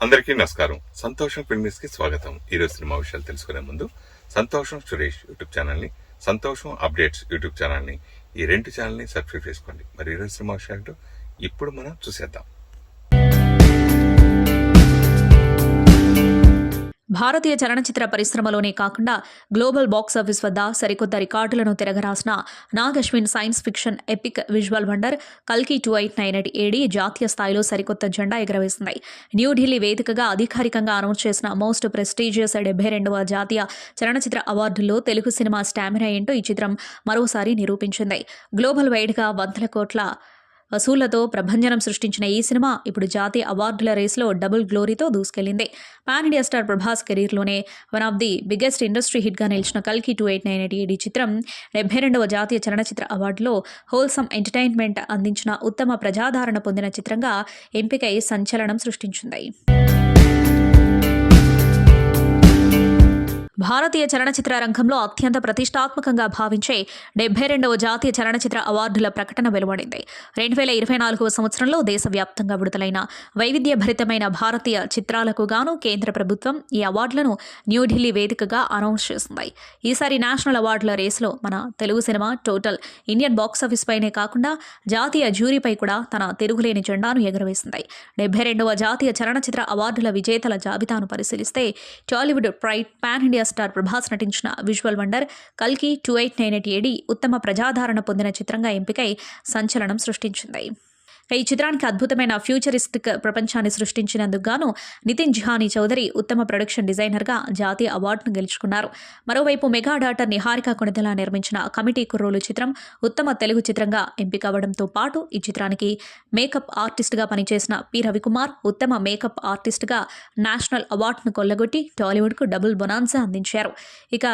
అందరికీ నమస్కారం. సంతోషం ఫిల్మ్స్ కి స్వాగతం. ఈరోజు సినిమా విషయాలు తెలుసుకునే ముందు సంతోషం సురేష్ యూట్యూబ్ ఛానల్ ని, సంతోషం అప్డేట్స్ యూట్యూబ్ ఛానల్ ని, ఈ రెండు ఛానల్ ని సబ్స్క్రైబ్ చేసుకోండి. మరి ఈరోజు సినిమా విషయాలు ఇప్పుడు మనం చూసేద్దాం. భారతీయ చలనచిత్ర పరిశ్రమలోనే కాకుండా గ్లోబల్ బాక్సాఫీస్ వద్ద సరికొత్త రికార్డులను తిరగరాసిన Nag Ashwin science fiction epic visual wonder కల్కి 2898 ఏడి జాతీయ స్థాయిలో సరికొత్త జెండా ఎగరవేసింది. న్యూఢిల్లీ వేదికగా అధికారికంగా అనౌన్స్ చేసిన మోస్ట్ ప్రెస్టీజియస్ 72వ జాతీయ చలనచిత్ర అవార్డుల్లో తెలుగు సినిమా స్టామినా ఏంటో ఈ చిత్రం మరోసారి నిరూపించింది. గ్లోబల్ వైడ్గా వందల కోట్ల వసూళ్లతో ప్రభంజనం సృష్టించిన ఈ సినిమా ఇప్పుడు జాతీయ అవార్డుల రేసులో డబుల్ గ్లోరీతో దూసుకెళ్లింది. పాన్ ఇండియా స్టార్ ప్రభాస్ కెరీర్లోనే one of the biggest industry హిట్గా నిలిచిన కల్కి 2898 చిత్రం 72వ జాతీయ చలనచిత్ర అవార్డులో హోల్సమ్ ఎంటర్టైన్మెంట్ అందించిన ఉత్తమ ప్రజాదరణ పొందిన చిత్రంగా ఎంపికై సంచలనం సృష్టించింది. భారతీయ చలనచిత్ర రంగంలో అత్యంత ప్రతిష్టాత్మకంగా భావించే 72వ జాతీయ చలనచిత్ర అవార్డుల ప్రకటన వెలువడింది. 2024వ సంవత్సరంలో దేశవ్యాప్తంగా విడుదలైన వైవిధ్యభరితమైన భారతీయ చిత్రాలకు గాను కేంద్ర ప్రభుత్వం ఈ అవార్డులను న్యూఢిల్లీ వేదికగా అనౌన్స్ చేసింది. ఈసారి నేషనల్ అవార్డుల రేసులో మన Telugu cinema total Indian box office పైనే కాకుండా జాతీయ జ్యూరీపై కూడా తన తిరుగులేని జెండాను ఎగురవేసింది. 72వ జాతీయ చలనచిత్ర అవార్డుల విజేతల జాబితాను పరిశీలిస్తే Tollywood pride pan India star Prabhas నటించిన విజువల్ వండర్ కల్కి 2898 ఏడి ఉత్తమ ప్రజాదరణ పొందిన చిత్రంగా ఎంపికై సంచలనం సృష్టించింది. ఈ చిత్రానికి అద్భుతమైన ఫ్యూచరిస్టిక్ ప్రపంచాన్ని సృష్టించినందుకు గాను నితిన్ జిహానీ చౌదరి ఉత్తమ ప్రొడక్షన్ డిజైనర్గా జాతీయ అవార్డును గెలుచుకున్నారు. మరోవైపు మెగా డాటర్ నిహారిక కొణిదెల నిర్మించిన కమిటీ కుర్రోలు చిత్రం ఉత్తమ తెలుగు చిత్రంగా ఎంపికవడంతో పాటు ఈ చిత్రానికి మేకప్ ఆర్టిస్ట్గా పనిచేసిన పి రవికుమార్ ఉత్తమ మేకప్ ఆర్టిస్ట్గా నేషనల్ అవార్డును కొల్లగొట్టి టాలీవుడ్కు డబుల్ బొనాన్సా అందించారు. ఇక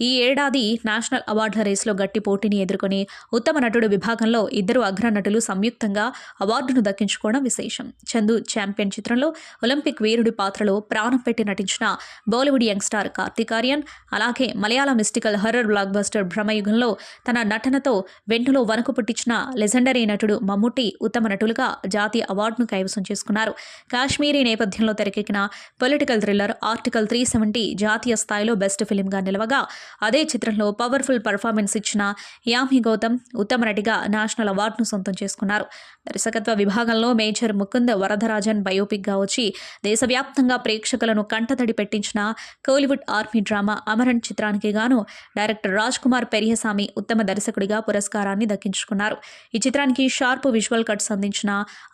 ఈ ఏడాది నేషనల్ అవార్డుల రేసులో గట్టి పోటీని ఎదుర్కొని ఉత్తమ నటుడు విభాగంలో ఇద్దరు అగ్రనటులు సంయుక్తంగా అవార్డును దక్కించుకోవడం విశేషం. చందు ఛాంపియన్ చిత్రంలో ఒలింపిక్ వీరుడి పాత్రలో ప్రాణం పెట్టి నటించిన బాలీవుడ్ యంగ్స్టార్ కార్తీక్ ఆర్యన్, అలాగే మలయాళ మిస్టికల్ హర్రర్ బ్లాక్ బస్టర్ భ్రమయుగంలో తన నటనతో వెంటులో వణుకు పుట్టించిన లెజెండరీ నటుడు మమ్ముట్టి ఉత్తమ నటులుగా జాతీయ అవార్డును కైవసం చేసుకున్నారు. కాశ్మీరీ నేపథ్యంలో తెరకెక్కిన పొలిటికల్ థ్రిల్లర్ ఆర్టికల్ 370 జాతీయ స్థాయిలో బెస్ట్ ఫిలింగా నిలవగా, అదే చిత్రంలో పవర్ఫుల్ పర్ఫార్మెన్స్ ఇచ్చిన యామి గౌతమ్ ఉత్తమ నటిగా నేషనల్ అవార్డును సొంతం చేసుకున్నారు. దర్శకత్వ విభాగంలో మేజర్ ముకుంద్ వరదరాజన్ బయోపిక్గా వచ్చి దేశవ్యాప్తంగా ప్రేక్షకులను కంటతడి పెట్టించిన కోలీవుడ్ ఆర్మీ డ్రామా అమరన్ చిత్రానికి గాను డైరెక్టర్ రాజ్ కుమార్ పెరియసామి ఉత్తమ దర్శకుడిగా పురస్కారాన్ని దక్కించుకున్నారు. ఈ చిత్రానికి షార్ప్ విజువల్ కట్స్ అందించిన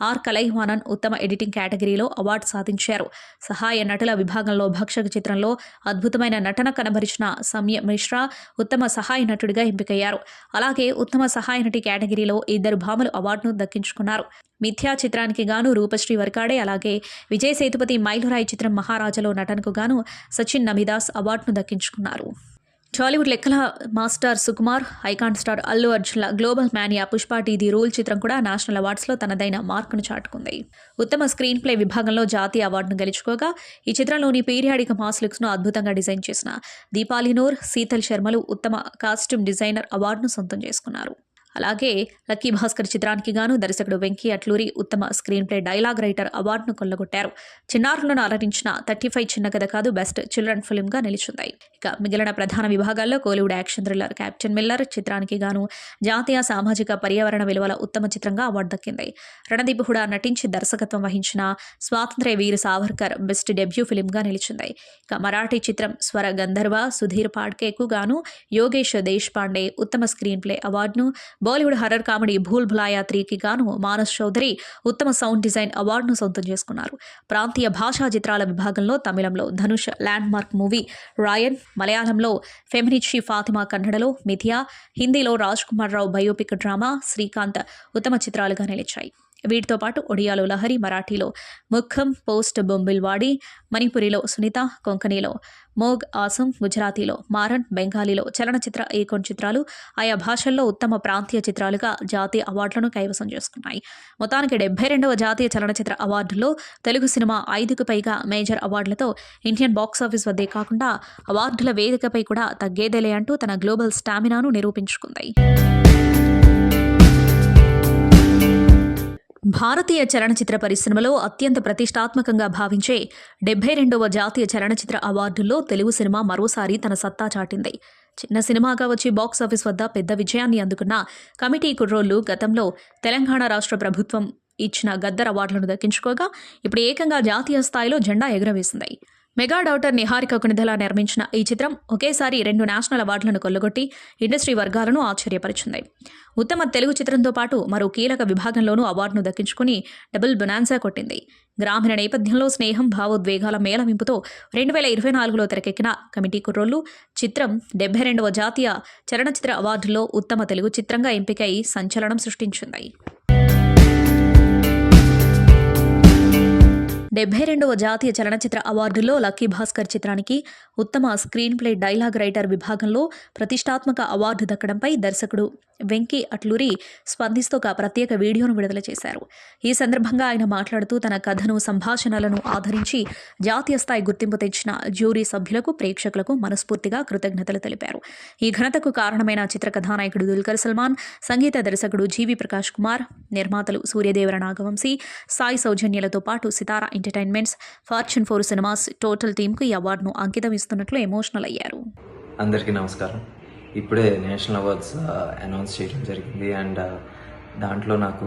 ఆర్ కలైవానన్ ఉత్తమ ఎడిటింగ్ కేటగిరీలో అవార్డు సాధించారు. సహాయ నటుల విభాగంలో భక్షక చిత్రంలో అద్భుతమైన నటన కనబరిచిన సమయ మిశ్రా ఉత్తమ సహాయ నటుడిగా ఎంపికయ్యారు. అలాగే ఉత్తమ సహాయ నటి కేటగిరీలో ఇద్దరు భామలు అవార్డును దక్కించుకున్నారు. మిథ్యా చిత్రానికి గాను రూపశ్రీ వర్కాడే, అలాగే విజయ్ సేతుపతి మైలురాయి చిత్రం మహారాజాలో నటనకు గాను సచిన్ నమిదాస్ అవార్డును దక్కించుకున్నారు. టాలీవుడ్ లెక్కల master Sukumar, icon star Allu అర్జున్ల global mania Pushpa the rule చిత్రం కూడా నేషనల్ అవార్డ్స్లో తనదైన మార్కును చాటుకుంది. ఉత్తమ స్క్రీన్ ప్లే విభాగంలో జాతీయ అవార్డును గెలుచుకోగా, ఈ చిత్రంలోని పీరియాడిక్ మాస్ లుక్స్ను అద్భుతంగా డిజైన్ చేసిన దీపాలి నూర్, శీతల్ శర్మలు ఉత్తమ కాస్ట్యూమ్ డిజైనర్ అవార్డును సొంతం చేసుకున్నారు. అలాగే లక్కీ భాస్కర్ చిత్రానికి గాను దర్శకుడు వెంకీ అట్లూరి ఉత్తమ స్క్రీన్ ప్లే డైలాగ్ రైటర్ అవార్డును కొల్లగొట్టారు. చిన్నారులను అలరించిన 35 చిన్న కథ కాదు బెస్ట్ చిల్డ్రన్ ఫిల్మ్గా నిలిచింది. ఇక మిగిలిన ప్రధాన విభాగాల్లో Kollywood action thriller captain Miller చిత్రానికి గాను జాతీయ సామాజిక పర్యావరణ విలువల ఉత్తమ చిత్రంగా అవార్డు దక్కింది. రణదీప్ హుడా నటించి దర్శకత్వం వహించిన స్వాతంత్ర్య వీర్ సావర్కర్ బెస్ట్ డెబ్యూ ఫిల్మ్గా నిలిచింది. ఇక మరాఠీ చిత్రం స్వర గంధర్వ సుధీర్ పాడ్కేకు గాను యోగేష్ దేశ్ పాండే ఉత్తమ స్క్రీన్ ప్లే అవార్డును, బాలీవుడ్ హర్రర్ కామెడీ భూల్ భులాయా 3కి గాను మానస్ చౌదరి ఉత్తమ సౌండ్ డిజైన్ అవార్డును సొంతం చేసుకున్నారు. ప్రాంతీయ భాషా చిత్రాల విభాగంలో తమిళంలో ధనుష్ ల్యాండ్ మార్క్ మూవీ రాయన్, మలయాళంలో ఫెమినిచి ఫాతిమా, కన్నడలో మిథియా, హిందీలో రాజ్ కుమార్ రావు బయోపిక్ డ్రామా శ్రీకాంత్ ఉత్తమ చిత్రాలుగా నిలిచాయి. వీటితో పాటు ఒడియాలో లహరి, మరాఠీలో ముఖం పోస్ట్ బొంబిల్వాడి, మణిపురిలో సునీత, కొంకణిలో మోగ్ ఆసం, గుజరాతీలో మారన్, బెంగాలీలో చలనచిత్ర ఏకోన్ చిత్రాలు ఆయా భాషల్లో ఉత్తమ ప్రాంతీయ చిత్రాలుగా జాతీయ అవార్డులను కైవసం చేసుకున్నాయి. మొత్తానికి 72వ జాతీయ చలనచిత్ర అవార్డుల్లో తెలుగు సినిమా 5కు పైగా మేజర్ అవార్డులతో ఇండియన్ బాక్సాఫీస్ వద్దే కాకుండా అవార్డుల వేదికపై కూడా తగ్గేదేలే అంటూ తన గ్లోబల్ స్టామినాను నిరూపించుకుంది. భారతీయ చలనచిత్ర పరిశ్రమలో అత్యంత ప్రతిష్టాత్మకంగా భావించే 72వ జాతీయ చలనచిత్ర అవార్డుల్లో తెలుగు సినిమా మరోసారి తన సత్తా చాటింది. చిన్న సినిమాగా వచ్చి బాక్సాఫీస్ వద్ద పెద్ద విజయాన్ని అందుకున్న కమిటీ కుర్రోళ్లు గతంలో తెలంగాణ రాష్ట్ర ప్రభుత్వం ఇచ్చిన గద్దర్ అవార్డులను దక్కించుకోగా ఇప్పుడు ఏకంగా జాతీయ స్థాయిలో జెండా ఎగురవేసింది. మెగా డాటర్ నిహారిక కొనిదెల నిర్మించిన ఈ చిత్రం ఒకేసారి 2 నేషనల్ అవార్డులను కొల్లగొట్టి ఇండస్ట్రీ వర్గాలను ఆశ్చర్యపరిచింది. ఉత్తమ తెలుగు చిత్రంతో పాటు మరో కీలక విభాగంలోనూ అవార్డును దక్కించుకుని డబుల్ బొనాన్సా కొట్టింది. గ్రామీణ నేపథ్యంలో స్నేహం, భావోద్వేగాల మేళవింపుతో 2024లో తెరకెక్కిన కమిటీ కుర్రోళ్లు చిత్రం 72వ జాతీయ చలనచిత్ర అవార్డుల్లో ఉత్తమ తెలుగు చిత్రంగా ఎంపికై సంచలనం సృష్టించింది. 72వ జాతీయ చలనచిత్ర అవార్డుల్లో లక్కీ భాస్కర్ చిత్రానికి ఉత్తమ స్క్రీన్ ప్లే డైలాగ్ రైటర్ విభాగంలో ప్రతిష్టాత్మక అవార్డు దక్కడంపై దర్శకుడు వెంకీ అట్లూరి స్పందిస్తూ ఒక ప్రత్యేక వీడియోను విడుదల చేశారు. ఈ సందర్భంగా ఆయన మాట్లాడుతూ తన కథను, సంభాషణలను ఆదరించి జాతీయ స్థాయి గుర్తింపు తెచ్చిన జ్యూరీ సభ్యులకు, ప్రేక్షకులకు మనస్ఫూర్తిగా కృతజ్ఞతలు తెలిపారు. ఈ ఘనతకు కారణమైన చిత్ర కథానాయకుడు దుల్కర్ సల్మాన్, సంగీత దర్శకుడు జీవి ప్రకాష్ కుమార్, నిర్మాతలు సూర్యదేవర నాగవంశీ, సాయి సౌజన్యలతో పాటు సితారా ఎంటర్టైన్మెంట్స్, ఫార్చ్యూన్ 4 సినిమాస్ టోటల్ టీంకు ఈ అవార్డును అంకితం ఇస్తున్నట్లు ఎమోషనల్ అయ్యారు. అందరికీ నమస్కారం. ఇప్పుడే నేషనల్ అవార్డ్స్ అనౌన్స్ చేయడం జరిగింది అండ్ దాంట్లో నాకు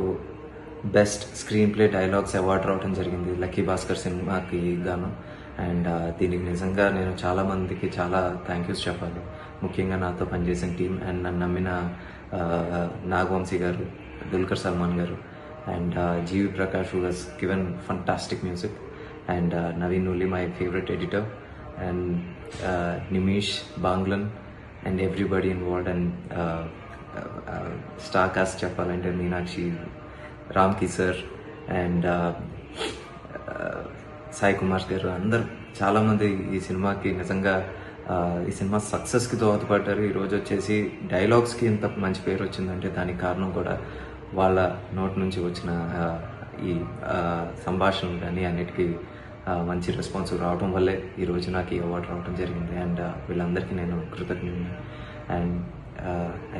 best screen play dialogues award రావడం జరిగింది లక్కీ భాస్కర్ సినిమాకి గాను. అండ్ దీనికి నిజంగా నేను చాలామందికి చాలా థ్యాంక్ యూస్ చెప్పాలి. ముఖ్యంగా నాతో పనిచేసిన టీం అండ్ నన్ను నమ్మిన నాగవంశీ గారు, Dulquer Salmaan garu and GV Prakash who has given fantastic music and Naveen Nulli, my favorite editor, and Nimish, Banglan and everybody involved, and star cast చెప్పాలంటే మీనాక్షి, రామ్కి సార్ అండ్ సాయి కుమార్ గారు, అందరు చాలామంది ఈ సినిమాకి నిజంగా ఈ సినిమా సక్సెస్కి దోహదపడ్డారు. ఈరోజు వచ్చేసి డైలాగ్స్కి ఇంత మంచి పేరు వచ్చిందంటే దానికి కారణం కూడా వాళ్ళ నోటి నుంచి వచ్చిన ఈ సంభాషణలు కానీ అన్నిటికీ మంచి రెస్పాన్స్ రావడం వల్లే ఈరోజు నాకు ఈ అవార్డు రావడం జరిగింది. అండ్ వీళ్ళందరికీ నేను కృతజ్ఞుని. And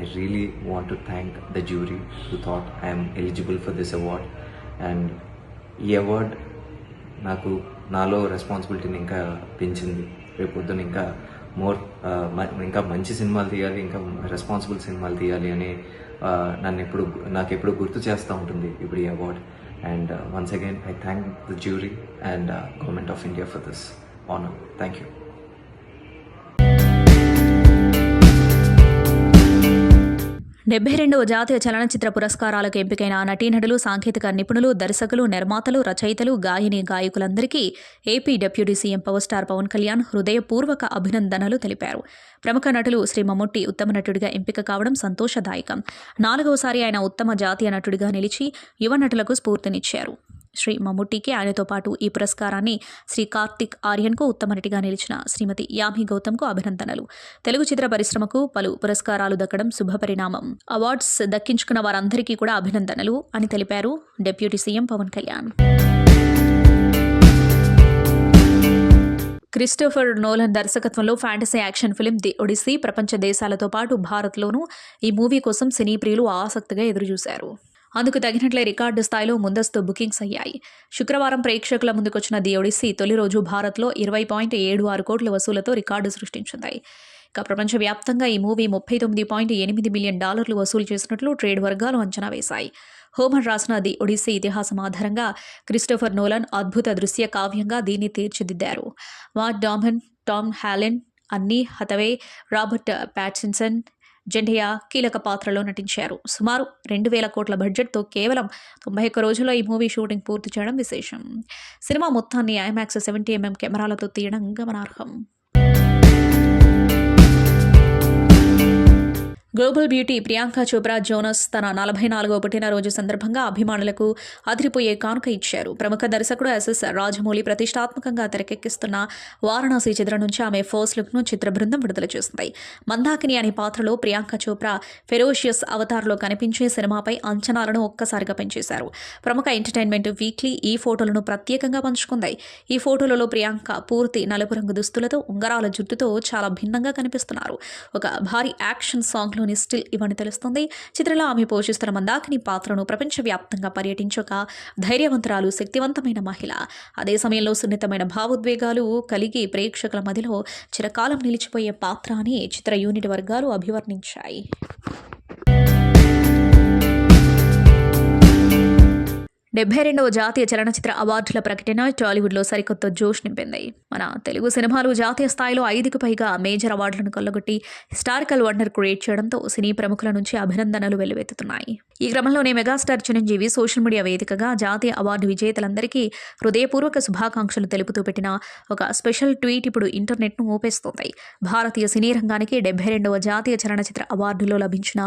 I really want to thank the jury who thought I'm eligible for this award. And ఈ అవార్డ్ నాకు నాలో రెస్పాన్సిబిలిటీని ఇంకా పెంచింది. రేపు పొద్దున ఇంకా ఇంకా మంచి సినిమాలు తీయాలి, ఇంకా రెస్పాన్సిబుల్ సినిమాలు తీయాలి అని నాకు ఎప్పుడు గుర్తు చేస్తూ ఉంటుంది ఇప్పుడు ఈ award. And once again, I thank the jury and Government of India for this honor. Thank you. వ జాతీయ చలనచిత్ర పురస్కారాలకు ఎంపికైన నటీనటులు, సాంకేతిక నిపుణులు, దర్శకులు, నిర్మాతలు, రచయితలు, గాయని, గాయకులందరికీ AP deputy CM power star Pawan Kalyan హృదయపూర్వక అభినందనలు తెలిపారు. ప్రముఖ నటులు శ్రీ మమ్ముట్టి ఉత్తమ నటుడిగా ఎంపిక కావడం సంతోషదాయకం. 4వసారి ఆయన ఉత్తమ జాతీయ నటుడిగా నిలిచి యువ నటులకు స్ఫూర్తినిచ్చారు. శ్రీ మమ్ముట్టికి, ఆయనతో పాటు ఈ పురస్కారాన్ని శ్రీ కార్తిక్ ఆర్యన్కు, ఉత్తమ నటిగా నిలిచిన శ్రీమతి యామి గౌతమ్కు అభినందనలు. తెలుగు చిత్ర పరిశ్రమకు పలు పురస్కారాలు దక్కడం శుభపరిణామం. అవార్డ్స్ దక్కించుకున్న వారందరికీ కూడా అభినందనలు అని తెలిపారు deputy CM Pawan Kalyan. Christopher Nolan దర్శకత్వంలో fantasy action film the Odyssey ప్రపంచ దేశాలతో పాటు భారత్లోనూ ఈ మూవీ కోసం సినీ ప్రియులు ఆసక్తిగా ఎదురుచూశారు. అందుకు తగినట్లే రికార్డు స్థాయిలో ముందస్తు బుకింగ్స్ అయ్యాయి. శుక్రవారం ప్రేక్షకుల ముందుకొచ్చిన ది ఒడిస్సీ తొలి రోజు భారత్లో 20.76 కోట్ల వసూలతో రికార్డు సృష్టించింది. ఇక ప్రపంచవ్యాప్తంగా ఈ మూవీ $39.8 మిలియన్ వసూలు చేసినట్లు ట్రేడ్ వర్గాలు అంచనా వేశాయి. హోమర్ రాసిన ది ఒడిస్సీ ఇతిహాసం ఆధారంగా క్రిస్టోఫర్ నోలన్ అద్భుత దృశ్య కావ్యంగా దీన్ని తీర్చిదిద్దారు. మాట్ డామన్, టామ్ హాలెండ్, అన్నీ హతవే, రాబర్ట్ ప్యాటిన్సన్, జెండియా కీలక పాత్రలో నటించారు. సుమారు 2,000 కోట్ల బడ్జెట్తో కేవలం 91 రోజుల్లో ఈ మూవీ షూటింగ్ పూర్తి చేయడం విశేషం. సినిమా మొత్తాన్ని ఐమాక్స్ 70mm కెమెరాలతో తీయడం గమనార్హం. Global beauty Priyanka Chopra Jonas తన 44వ పుట్టినరోజు సందర్భంగా అభిమానులకు అదిరిపోయే కానుక ఇచ్చారు. ప్రముఖ దర్శకుడు ఎస్ఎస్ రాజమౌళి ప్రతిష్టాత్మకంగా తెరకెక్కిస్తున్న వారణాసి చిత్రం నుంచి ఆమె ఫస్ట్ లుక్ను చిత్ర బృందం విడుదల చేసింది. మందాకిని అనే పాత్రలో ప్రియాంక చోప్రా ఫెరోషియస్ అవతార్లో కనిపించే సినిమాపై అంచనాలను ఒక్కసారిగా పెంచేశారు. ప్రముఖ ఎంటర్టైన్మెంట్ వీక్లీ ఈ ఫోటోలను ప్రత్యేకంగా పంచుకుంది. ఈ ఫోటోలలో ప్రియాంక పూర్తి నలుపు రంగు దుస్తులతో, ఉంగరాల జుట్టుతో చాలా భిన్నంగా కనిపిస్తున్నారు. ఒక భారీ యాక్షన్ సాంగ్లో సినిమాలోని స్టిల్ ఇవన్నీ తెలుస్తుంది. చిత్రంలో ఆమె పోషిస్తున్న మందాకిని పాత్రను ప్రపంచవ్యాప్తంగా పర్యటించక ధైర్యవంతురాలు, శక్తివంతమైన మహిళ. అదే సమయంలో సున్నితమైన భావోద్వేగాలు కలిగి ప్రేక్షకుల మదిలో చిరకాలం నిలిచిపోయే పాత్ర అని చిత్ర యూనిట్ వర్గాలు అభివర్ణించాయి. డెబ్బై రెండవ జాతీయ చలనచిత్ర అవార్డుల ప్రకటన టాలీవుడ్లో సరికొత్త జోష్ నింపింది. మన తెలుగు సినిమాలు జాతీయ స్థాయిలో 5కు పైగా మేజర్ అవార్డులను కొల్లగొట్టి హిస్టారికల్ వండర్ క్రియేట్ చేయడంతో సినీ ప్రముఖుల నుంచి అభినందనలు వెల్లువెత్తుతున్నాయి. ఈ క్రమంలోనే మెగాస్టార్ చిరంజీవి సోషల్ మీడియా వేదికగా జాతీయ అవార్డు విజేతలందరికీ హృదయపూర్వక శుభాకాంక్షలు తెలుపుతూ పెట్టిన ఒక స్పెషల్ ట్వీట్ ఇప్పుడు ఇంటర్నెట్ను ఊపేస్తోంది. భారతీయ సినీ రంగానికి 72వ జాతీయ చలనచిత్ర అవార్డులో లభించిన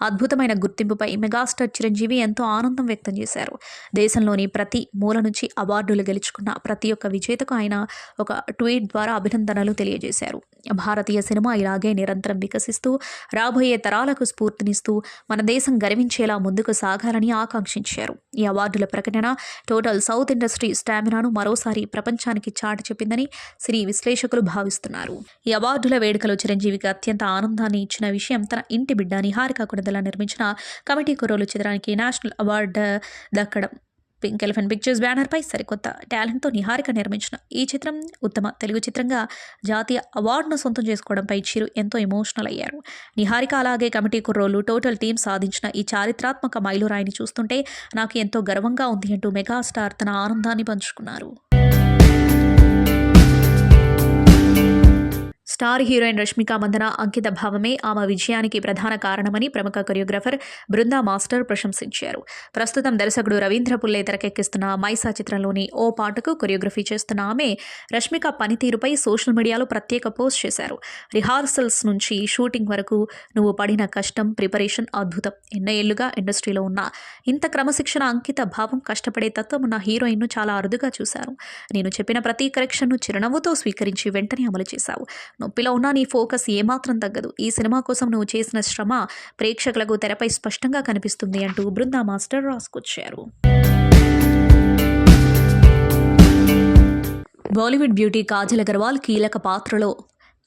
అద్భుతమైన గుర్తింపుపై మెగాస్టార్ చిరంజీవి ఎంతో ఆనందం వ్యక్తం చేశారు. దేశంలోని ప్రతి మూల నుంచి అవార్డులు గెలుచుకున్న ప్రతి ఒక్క విజేతకు ఆయన ఒక ట్వీట్ ద్వారా అభినందనలు తెలియజేశారు. భారతీయ సినిమా ఇలాగే నిరంతరం వికసిస్తూ రాబోయే తరాలకు స్ఫూర్తినిస్తూ మన దేశం గర్వించేలా ముందుకు సాగాలని ఆకాంక్షించారు. ఈ అవార్డుల ప్రకటన టోటల్ సౌత్ ఇండస్ట్రీ స్టామినాను మరోసారి ప్రపంచానికి చాటి చెప్పిందని సినీ విశ్లేషకులు భావిస్తున్నారు. ఈ అవార్డుల వేడుకలో చిరంజీవికి అత్యంత ఆనందాన్ని ఇచ్చిన విషయం తన ఇంటి బిడ్డ నిహారిక కొణిదెల నిర్మించిన కమిటీ కుర్రోలు చిత్రానికి నేషనల్ అవార్డు దక్కడం. పింక్ ఎలిఫెంట్ పిక్చర్స్ బ్యానర్పై సరికొత్త టాలెంట్తో నిహారిక నిర్మించిన ఈ చిత్రం ఉత్తమ తెలుగు చిత్రంగా జాతీయ అవార్డును సొంతం చేసుకోవడంపై చిరు ఎంతో ఎమోషనల్ అయ్యారు. నిహారిక అలాగే కమిటీ కుర్రోలు టోటల్ టీం సాధించిన ఈ చారిత్రాత్మక మైలురాయిని చూస్తుంటే నాకు ఎంతో గర్వంగా ఉంది అంటూ మెగాస్టార్ తన ఆనందాన్ని పంచుకున్నారు. స్టార్ హీరోయిన్ రష్మిక మందన అంకిత భావమే ఆమె విజయానికి ప్రధాన కారణమని ప్రముఖ కొరియోగ్రాఫర్ బృందా మాస్టర్ ప్రశంసించారు. ప్రస్తుతం దర్శకుడు రవీంద్ర పుల్లే తెరకెక్కిస్తున్న మైసా చిత్రంలోని ఓ పాటకు కొరియోగ్రఫీ చేస్తున్న ఆమె రష్మిక పనితీరుపై సోషల్ మీడియాలో ప్రత్యేక పోస్ట్ చేశారు. రిహార్సల్స్ నుంచి షూటింగ్ వరకు నువ్వు పడిన కష్టం, ప్రిపరేషన్ అద్భుతం. ఎన్నో ఏళ్లుగా ఇండస్ట్రీలో ఉన్న ఇంత క్రమశిక్షణ, అంకిత భావం, కష్టపడే తత్వం ఉన్న హీరోయిన్ను చాలా అరుదుగా చూశాను. నేను చెప్పిన ప్రతి కరెక్షన్ను చిరునవ్వుతో స్వీకరించి వెంటనే అమలు చేశావు. నొప్పిలో ఉన్న నీ ఫోకస్ ఏమాత్రం తగ్గదు. ఈ సినిమా కోసం నువ్వు చేసిన శ్రమ ప్రేక్షకులకు తెరపై స్పష్టంగా కనిపిస్తుంది అంటూ బృందా మాస్టర్ రాసుకొచ్చారు. బాలీవుడ్ బ్యూటీ కాజల్ అగర్వాల్ కీలక పాత్రలో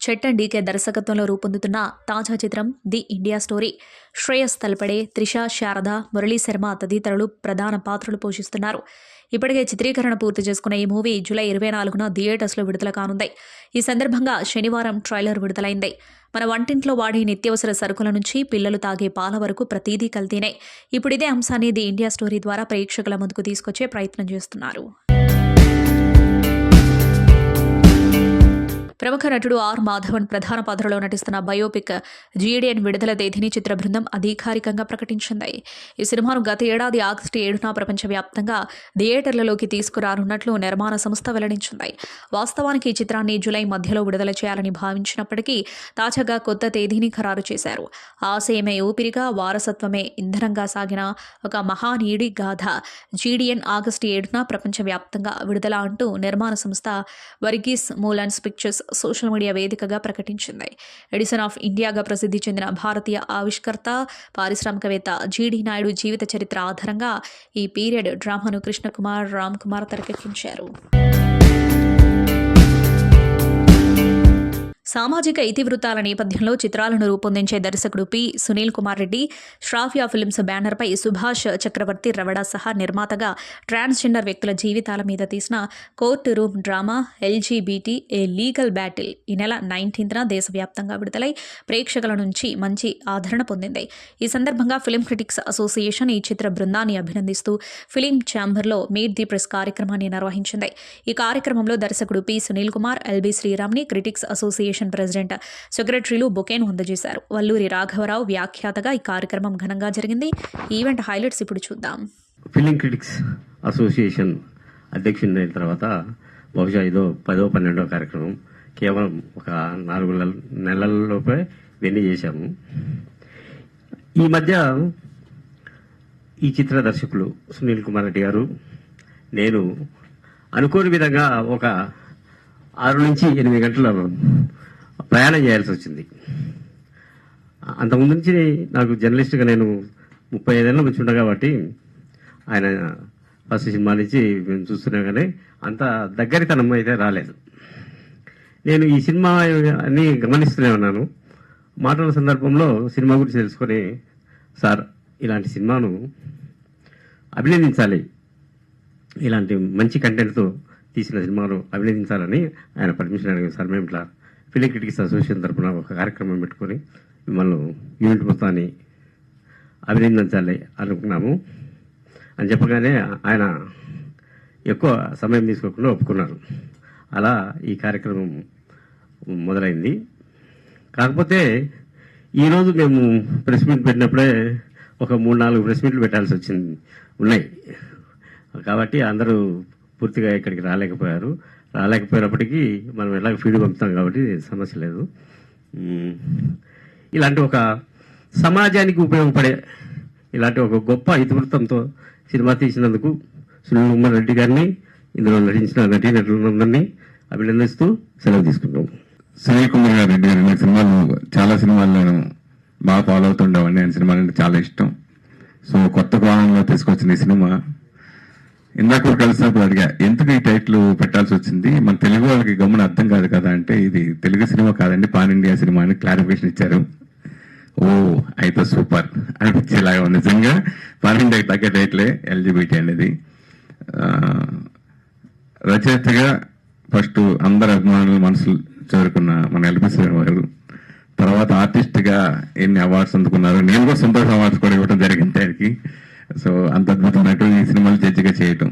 చట్టన్ డీకే దర్శకత్వంలో రూపొందుతున్న తాజా చిత్రం the India story. Shreyas Talpade, Trisha, Sharada, Murali Sharma తదితరులు ప్రధాన పాత్రలు పోషిస్తున్నారు. ఇప్పటికే చిత్రీకరణ పూర్తి చేసుకున్న ఈ మూవీ జూలై 24న థియేటర్స్లో విడుదల కానుంది. ఈ సందర్భంగా శనివారం ట్రైలర్ విడుదలైంది. మన వంటింట్లో వాడే నిత్యావసర సరుకుల నుంచి పిల్లలు తాగే పాల వరకు ప్రతీదీ కల్తీనే. ఇప్పుడు ఇదే అంశాన్ని ది ఇండియా స్టోరీ ద్వారా ప్రేక్షకుల ముందుకు తీసుకొచ్చే ప్రయత్నం చేస్తున్నారు. ప్రముఖ నటుడు ఆర్ మాధవన్ ప్రధాన పాత్రలో నటిస్తున్న బయోపిక్ జీడిఎన్ విడుదల తేదీని చిత్ర బృందం అధికారికంగా ప్రకటించింది. ఈ సినిమాను గత ఏడాది ఆగస్టు 7న ప్రపంచవ్యాప్తంగా థియేటర్లలోకి తీసుకురానున్నట్లు నిర్మాణ సంస్థ వెల్లడించింది. వాస్తవానికి ఈ చిత్రాన్ని జూలై మధ్యలో విడుదల చేయాలని భావించినప్పటికీ తాజాగా కొత్త తేదీని ఖరారు చేశారు. ఆశయమే ఊపిరిగా, వారసత్వమే ఇంధనంగా సాగిన ఒక మహానీయుడి గాథ జీడిఎన్ ఆగస్టు 7న ప్రపంచవ్యాప్తంగా విడుదల అంటూ నిర్మాణ సంస్థ వర్గీస్ మూలన్స్ పిక్చర్స్ సోషల్ మీడియా వేదికగా ప్రకటించింది. ఎడిసన్ ఆఫ్ ఇండియాగా ప్రసిద్ధి చెందిన భారతీయ ఆవిష్కర్త, పారిశ్రామికవేత్త జీడి నాయుడు జీవిత చరిత్ర ఆధారంగా ఈ పీరియడ్ డ్రామాను కృష్ణకుమార్, రామ్ కుమార్ తెరకెక్కించారు. సామాజిక ఇతివృత్తాల నేపథ్యంలో చిత్రాలను రూపొందించే దర్శకుడు పి. సునీల్ కుమార్ రెడ్డి శ్రావ్య ఫిల్మ్స్ బ్యానర్పై సుభాష్ చక్రవర్తి రవడ సహా నిర్మాతగా ట్రాన్స్జెండర్ వ్యక్తుల జీవితాల మీద తీసిన court room drama LGBT a legal battle ఈ నెల 19న దేశవ్యాప్తంగా విడుదలై ప్రేక్షకుల నుంచి మంచి ఆదరణ పొందింది. ఈ సందర్భంగా ఫిలిం క్రిటిక్స్ అసోసియేషన్ ఈ చిత్ర బృందాన్ని అభినందిస్తూ ఫిలిం ఛాంబర్లో మీట్ ది ప్రెస్ కార్యక్రమాన్ని నిర్వహించింది. ఈ కార్యక్రమంలో దర్శకుడు పి. సునీల్ కుమార్, ఎల్బి శ్రీరామ్ని క్రిటిక్స్ అసోసియేషన్ ప్రెసిడెంట్, సెక్రటరీలు బొకేను అందజేశారు. వల్లూరి రాఘవరావు వ్యాఖ్యాతగా ఈ కార్యక్రమం ఘనంగా జరిగింది. ఈవెంట్ హైలైట్స్ ఇప్పుడు చూద్దాం. ఫిలిం క్రిటిక్స్ అసోసియేషన్ అధ్యక్షుని అయిన తర్వాత బహుశా ఇదో 10వ 12వ కార్యక్రమం కేవలం ఒక 4 నెలల్లోపే ఇవన్నీ చేశాము. ఈ మధ్య ఈ చిత్ర దర్శకులు సునీల్ కుమార్ రెడ్డి గారు, నేను అనుకోని విధంగా ఒక 6 నుంచి 8 గంటల ప్రయాణం చేయాల్సి వచ్చింది. అంతకుముందు నుంచి నాకు జర్నలిస్ట్గా నేను 35 ఏళ్ళ నుంచి ఉన్నా కాబట్టి ఆయన ఫస్ట్ సినిమా నుంచి మేము చూస్తున్నా కానీ అంత దగ్గరితనం అయితే రాలేదు. నేను ఈ సినిమా అన్ని గమనిస్తూనే ఉన్నాను. మాట్లాడిన సందర్భంలో సినిమా గురించి తెలుసుకొని, సార్ ఇలాంటి సినిమాను అభినందించాలి, ఇలాంటి మంచి కంటెంట్తో తీసిన సినిమాను అభినందించాలని ఆయన పర్మిషన్ అడిగారు. సార్ మేము ఇట్లా ఫిలిం క్రిటిక్స్ అసోసియేషన్ తరఫున ఒక కార్యక్రమం పెట్టుకొని మిమ్మల్ని యూనిట్ మొత్తాన్ని అభినందించాలి అనుకున్నాము అని చెప్పగానే ఆయన ఎక్కువ సమయం తీసుకోకుండా ఒప్పుకున్నారు. అలా ఈ కార్యక్రమం మొదలైంది. కాకపోతే ఈరోజు మేము ప్రెస్ మీట్ పెట్టినప్పుడే ఒక 3-4 ప్రెస్ మీట్లు పెట్టాల్సి ఉన్నాయి. కాబట్టి అందరూ పూర్తిగా ఇక్కడికి రాలేకపోయినప్పటికీ మనం ఎలా ఫీడ్ పంపుతాం కాబట్టి సమస్య లేదు. ఇలాంటి ఒక సమాజానికి ఉపయోగపడే ఇలాంటి ఒక గొప్ప ఇతివృత్తంతో సినిమా తీసినందుకు సునీల్ కుమార్ రెడ్డి గారిని, ఇందులో నటించిన నటీనటులందరినీ అభినందిస్తూ సెలవు తీసుకున్నాం. సునీల్ కుమార్ రెడ్డి గారి సినిమాలు చాలా సినిమాలు నేను బాగా ఫాలో అవుతుండేవాడిని. ఆయన సినిమాలు అంటే చాలా ఇష్టం. సో కొత్త కోణంలో తీసుకొచ్చిన ఈ సినిమా ఇందాక కలిసినప్పుడు అడిగా, ఎందుకు ఈ టైటిల్ పెట్టాల్సి వచ్చింది, మన తెలుగు వాళ్ళకి గమ్మున అర్థం కాదు కదా అంటే, ఇది తెలుగు సినిమా కాదండి, పాన్ ఇండియా సినిమా అని క్లారిఫికేషన్ ఇచ్చారు. ఓ అయితే సూపర్ అనిపించేలాగా ఉంది. నిజంగా పాన్ ఇండియాకి తగ్గ టైటిలే ఎల్జిబిటీ అనేది. రచయితగా ఫస్ట్ అందరి అభిమానులు మనసులు చేరుకున్న మన ఎల్బి శ్రీరామ్ గారు, తర్వాత ఆర్టిస్ట్గా ఎన్ని అవార్డ్స్ అందుకున్నారు. నేను కూడా సంతోష్ అవార్డ్స్ కూడా ఇవ్వడం జరిగింది ఆయనకి. సో అంత అద్భుతమైనట్టు ఈ సినిమాలు జడ్జిగా చేయటం,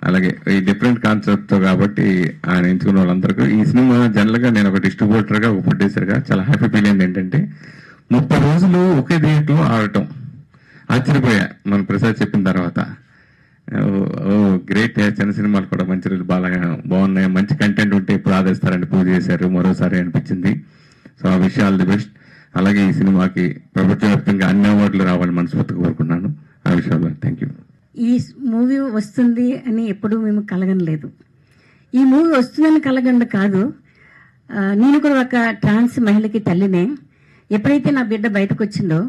అలాగే ఈ డిఫరెంట్ కాన్సెప్ట్తో కాబట్టి ఆయన ఎంచుకున్న వాళ్ళందరికీ ఈ సినిమా జనరల్గా నేను ఒక డిస్ట్రిబ్యూటర్గా, ఒక ప్రొడ్యూసర్గా చాలా హ్యాపీ ఫీల్ అయింది. ఏంటంటే 30 రోజులు ఒకే థియేటర్లో ఆడటం ఆశ్చర్యపోయా మన ప్రసాద్ చెప్పిన తర్వాత. ఓ గ్రేట్, చిన్న సినిమాలు కూడా మంచి రోజులు బాగున్నాయి, మంచి కంటెంట్ ఉంటే ఇప్పుడు ఆదరిస్తారని పూజ చేశారు మరోసారి అనిపించింది. సో ఆ విషయాలు ది బెస్ట్. అలాగే ఈ సినిమాకి ప్రపంచవ్యాప్తంగా అన్ని అవార్డులు రావాలని మనస్ఫూర్తిగా కోరుకున్నాను. ఆ విషయాల్లో థ్యాంక్ యూ. ఈ మూవీ వస్తుంది అని ఎప్పుడూ మేము కలగనలేదు. ఈ మూవీ వస్తుందని కలగండి కాదు, నేను కూడా ఒక ట్రాన్స్ మహిళకి తల్లినే. ఎప్పుడైతే నా బిడ్డ బయటకు వచ్చిందో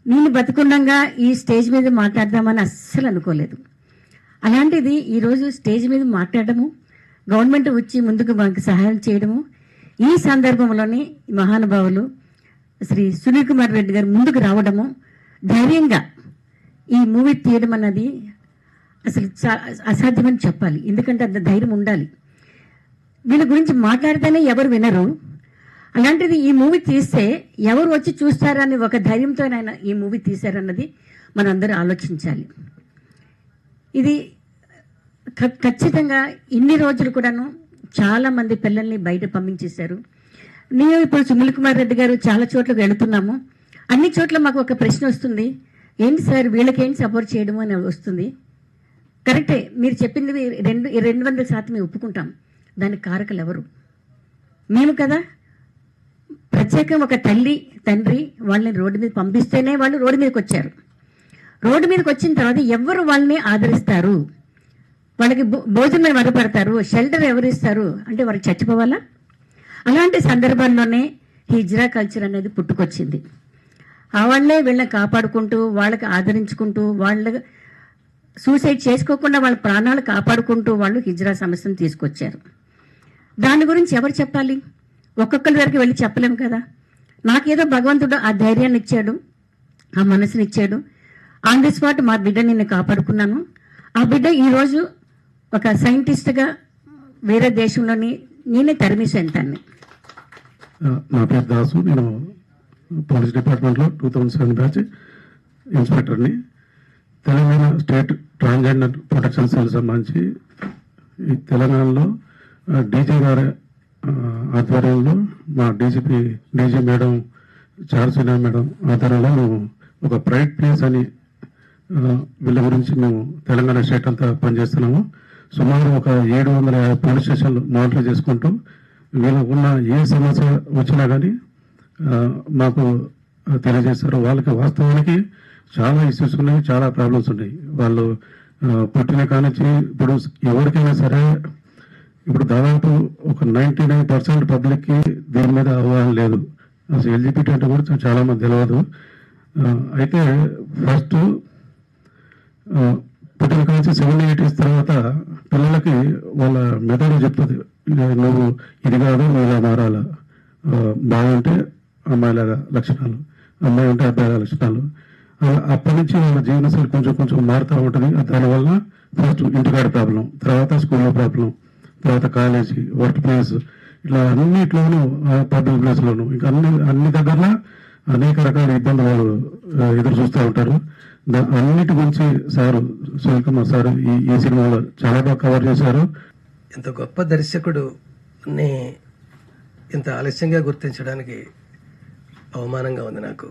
నేను బతుకుండగా ఈ స్టేజ్ మీద మాట్లాడదామని అస్సలు అనుకోలేదు. అలాంటిది ఈరోజు స్టేజ్ మీద మాట్లాడము, గవర్నమెంట్ వచ్చి ముందుకు మాకు సహాయం చేయడము, ఈ సందర్భంలోనే మహానుభావులు శ్రీ సునీల్ కుమార్ రెడ్డి గారు ముందుకు రావడము, ధైర్యంగా ఈ మూవీ తీయడం అన్నది అసలు అసాధ్యమని చెప్పాలి. ఎందుకంటే అంత ధైర్యం ఉండాలి. వీళ్ళ గురించి మాట్లాడితేనే ఎవరు వినరు. అలాంటిది ఈ మూవీ తీస్తే ఎవరు వచ్చి చూస్తారని ఒక ధైర్యంతో ఆయన ఈ మూవీ తీశారన్నది మనందరూ ఆలోచించాలి. ఇది ఖచ్చితంగా ఇన్ని రోజులు కూడాను చాలా మంది పిల్లల్ని బయట పంపించేశారు. నేను ఇప్పుడు సునీల్ కుమార్ రెడ్డి గారు చాలా చోట్లకు వెళుతున్నాము. అన్ని చోట్ల మాకు ఒక ప్రశ్న వస్తుంది, ఏంటి సార్ వీళ్ళకేంటి సపోర్ట్ చేయడము అని వస్తుంది. కరెక్టే, మీరు చెప్పింది 200% ఒప్పుకుంటాం. దానికి కారకులు ఎవరు? మేము కదా. ప్రత్యేకం ఒక తల్లి తండ్రి వాళ్ళని రోడ్డు మీద పంపిస్తేనే వాళ్ళు రోడ్డు మీదకి వచ్చారు. రోడ్డు మీదకి వచ్చిన తర్వాత ఎవరు వాళ్ళని ఆదరిస్తారు, వాళ్ళకి భోజనం ఎవరు పెడతారు, షెల్టర్ ఎవరు ఇస్తారు అంటే వారికి చచ్చిపోవాలా? అలాంటి సందర్భాల్లోనే హిజ్రా కల్చర్ అనేది పుట్టుకొచ్చింది. ఆ వాళ్ళే వీళ్ళని కాపాడుకుంటూ, వాళ్ళకి ఆదరించుకుంటూ, వాళ్ళ సూసైడ్ చేసుకోకుండా వాళ్ళ ప్రాణాలు కాపాడుకుంటూ వాళ్ళు హిజ్రా సమస్యను తీసుకొచ్చారు. దాని గురించి ఎవరు చెప్పాలి? ఒక్కొక్కరి దగ్గరికి వెళ్ళి చెప్పలేము కదా. నాకేదో భగవంతుడు ఆ ధైర్యాన్ని ఇచ్చాడు, ఆ మనసుని ఇచ్చాడు. ఆన్ ది స్పాట్ మా బిడ్డని నేను కాపాడుకున్నాను. ఆ బిడ్డ ఈరోజు ఒక సైంటిస్ట్గా వేరే దేశంలోని నేనే తరిమేశాను తన్ని. నా పేరు దాసు, నేను పోలీస్ డిపార్ట్మెంట్లో 2007 బ్యాచ్ ఇన్స్పెక్టర్ని. Telangana state transgender protection cell సంబంధించి ఈ తెలంగాణలో డీజీ గారి ఆధ్వర్యంలో మా డీజీ మేడం చార్సినా మేడం ఆధ్వర్యంలో మేము ఒక ప్రైడ్ ప్లేస్ అని వీళ్ళ గురించి మేము తెలంగాణ స్టేట్ అంతా పనిచేస్తున్నాము. సుమారు ఒక 750 పోలీస్ స్టేషన్లు మానిటర్ చేసుకుంటూ వీళ్ళకు ఉన్న ఏ సమస్య వచ్చినా కానీ మాకు తెలియజేస్తారు. వాళ్ళకి వాస్తవానికి చాలా ఇష్యూస్ ఉన్నాయి, చాలా ప్రాబ్లమ్స్ ఉన్నాయి. వాళ్ళు పుట్టిన కానించి ఇప్పుడు ఎవరికైనా సరే ఇప్పుడు దాదాపు ఒక 99% పబ్లిక్కి దీని మీద అవగాహన లేదు. అసలు ఎల్జిబిటీ అంటే కూడా చాలా మంది తెలియదు. అయితే ఫస్ట్ పుట్టిన కానించి 7-8 ఇయర్స్ తర్వాత పిల్లలకి వాళ్ళ మెథడ్ చెప్తుంది, నువ్వు ఇది కాదు నువ్వు ఇలా మారాలా, బాగుంటే అమ్మాయిలాగా లక్షణాలు, అమ్మాయి ఉంటే అబ్బాయిలాగా లక్షణాలు. అప్పటి నుంచి వాళ్ళ జీవనశైలి కొంచెం కొంచెం మారుతూ ఉంటుంది. దానివల్ల ఫస్ట్ ఇంటికాడ ప్రాబ్లం, తర్వాత స్కూల్లో ప్రాబ్లం, తర్వాత కాలేజీ, వర్క్ ప్లేస్, ఇట్లా అన్నిట్లోనూ, పబ్లిక్ ప్లేస్లోనూ, ఇంకా అన్ని దగ్గర అనేక రకాల ఇబ్బందులు వాళ్ళు ఎదురు చూస్తూ ఉంటారు. అన్నిటి గురించి సారు సునీల్ కుమార్ సార్ ఈ సినిమాలో చాలా బాగా కవర్ చేశారు. ఇంత గొప్ప దర్శకుడుని ఇంత ఆలస్యంగా గుర్తించడానికి అవమానంగా ఉంది నాకు.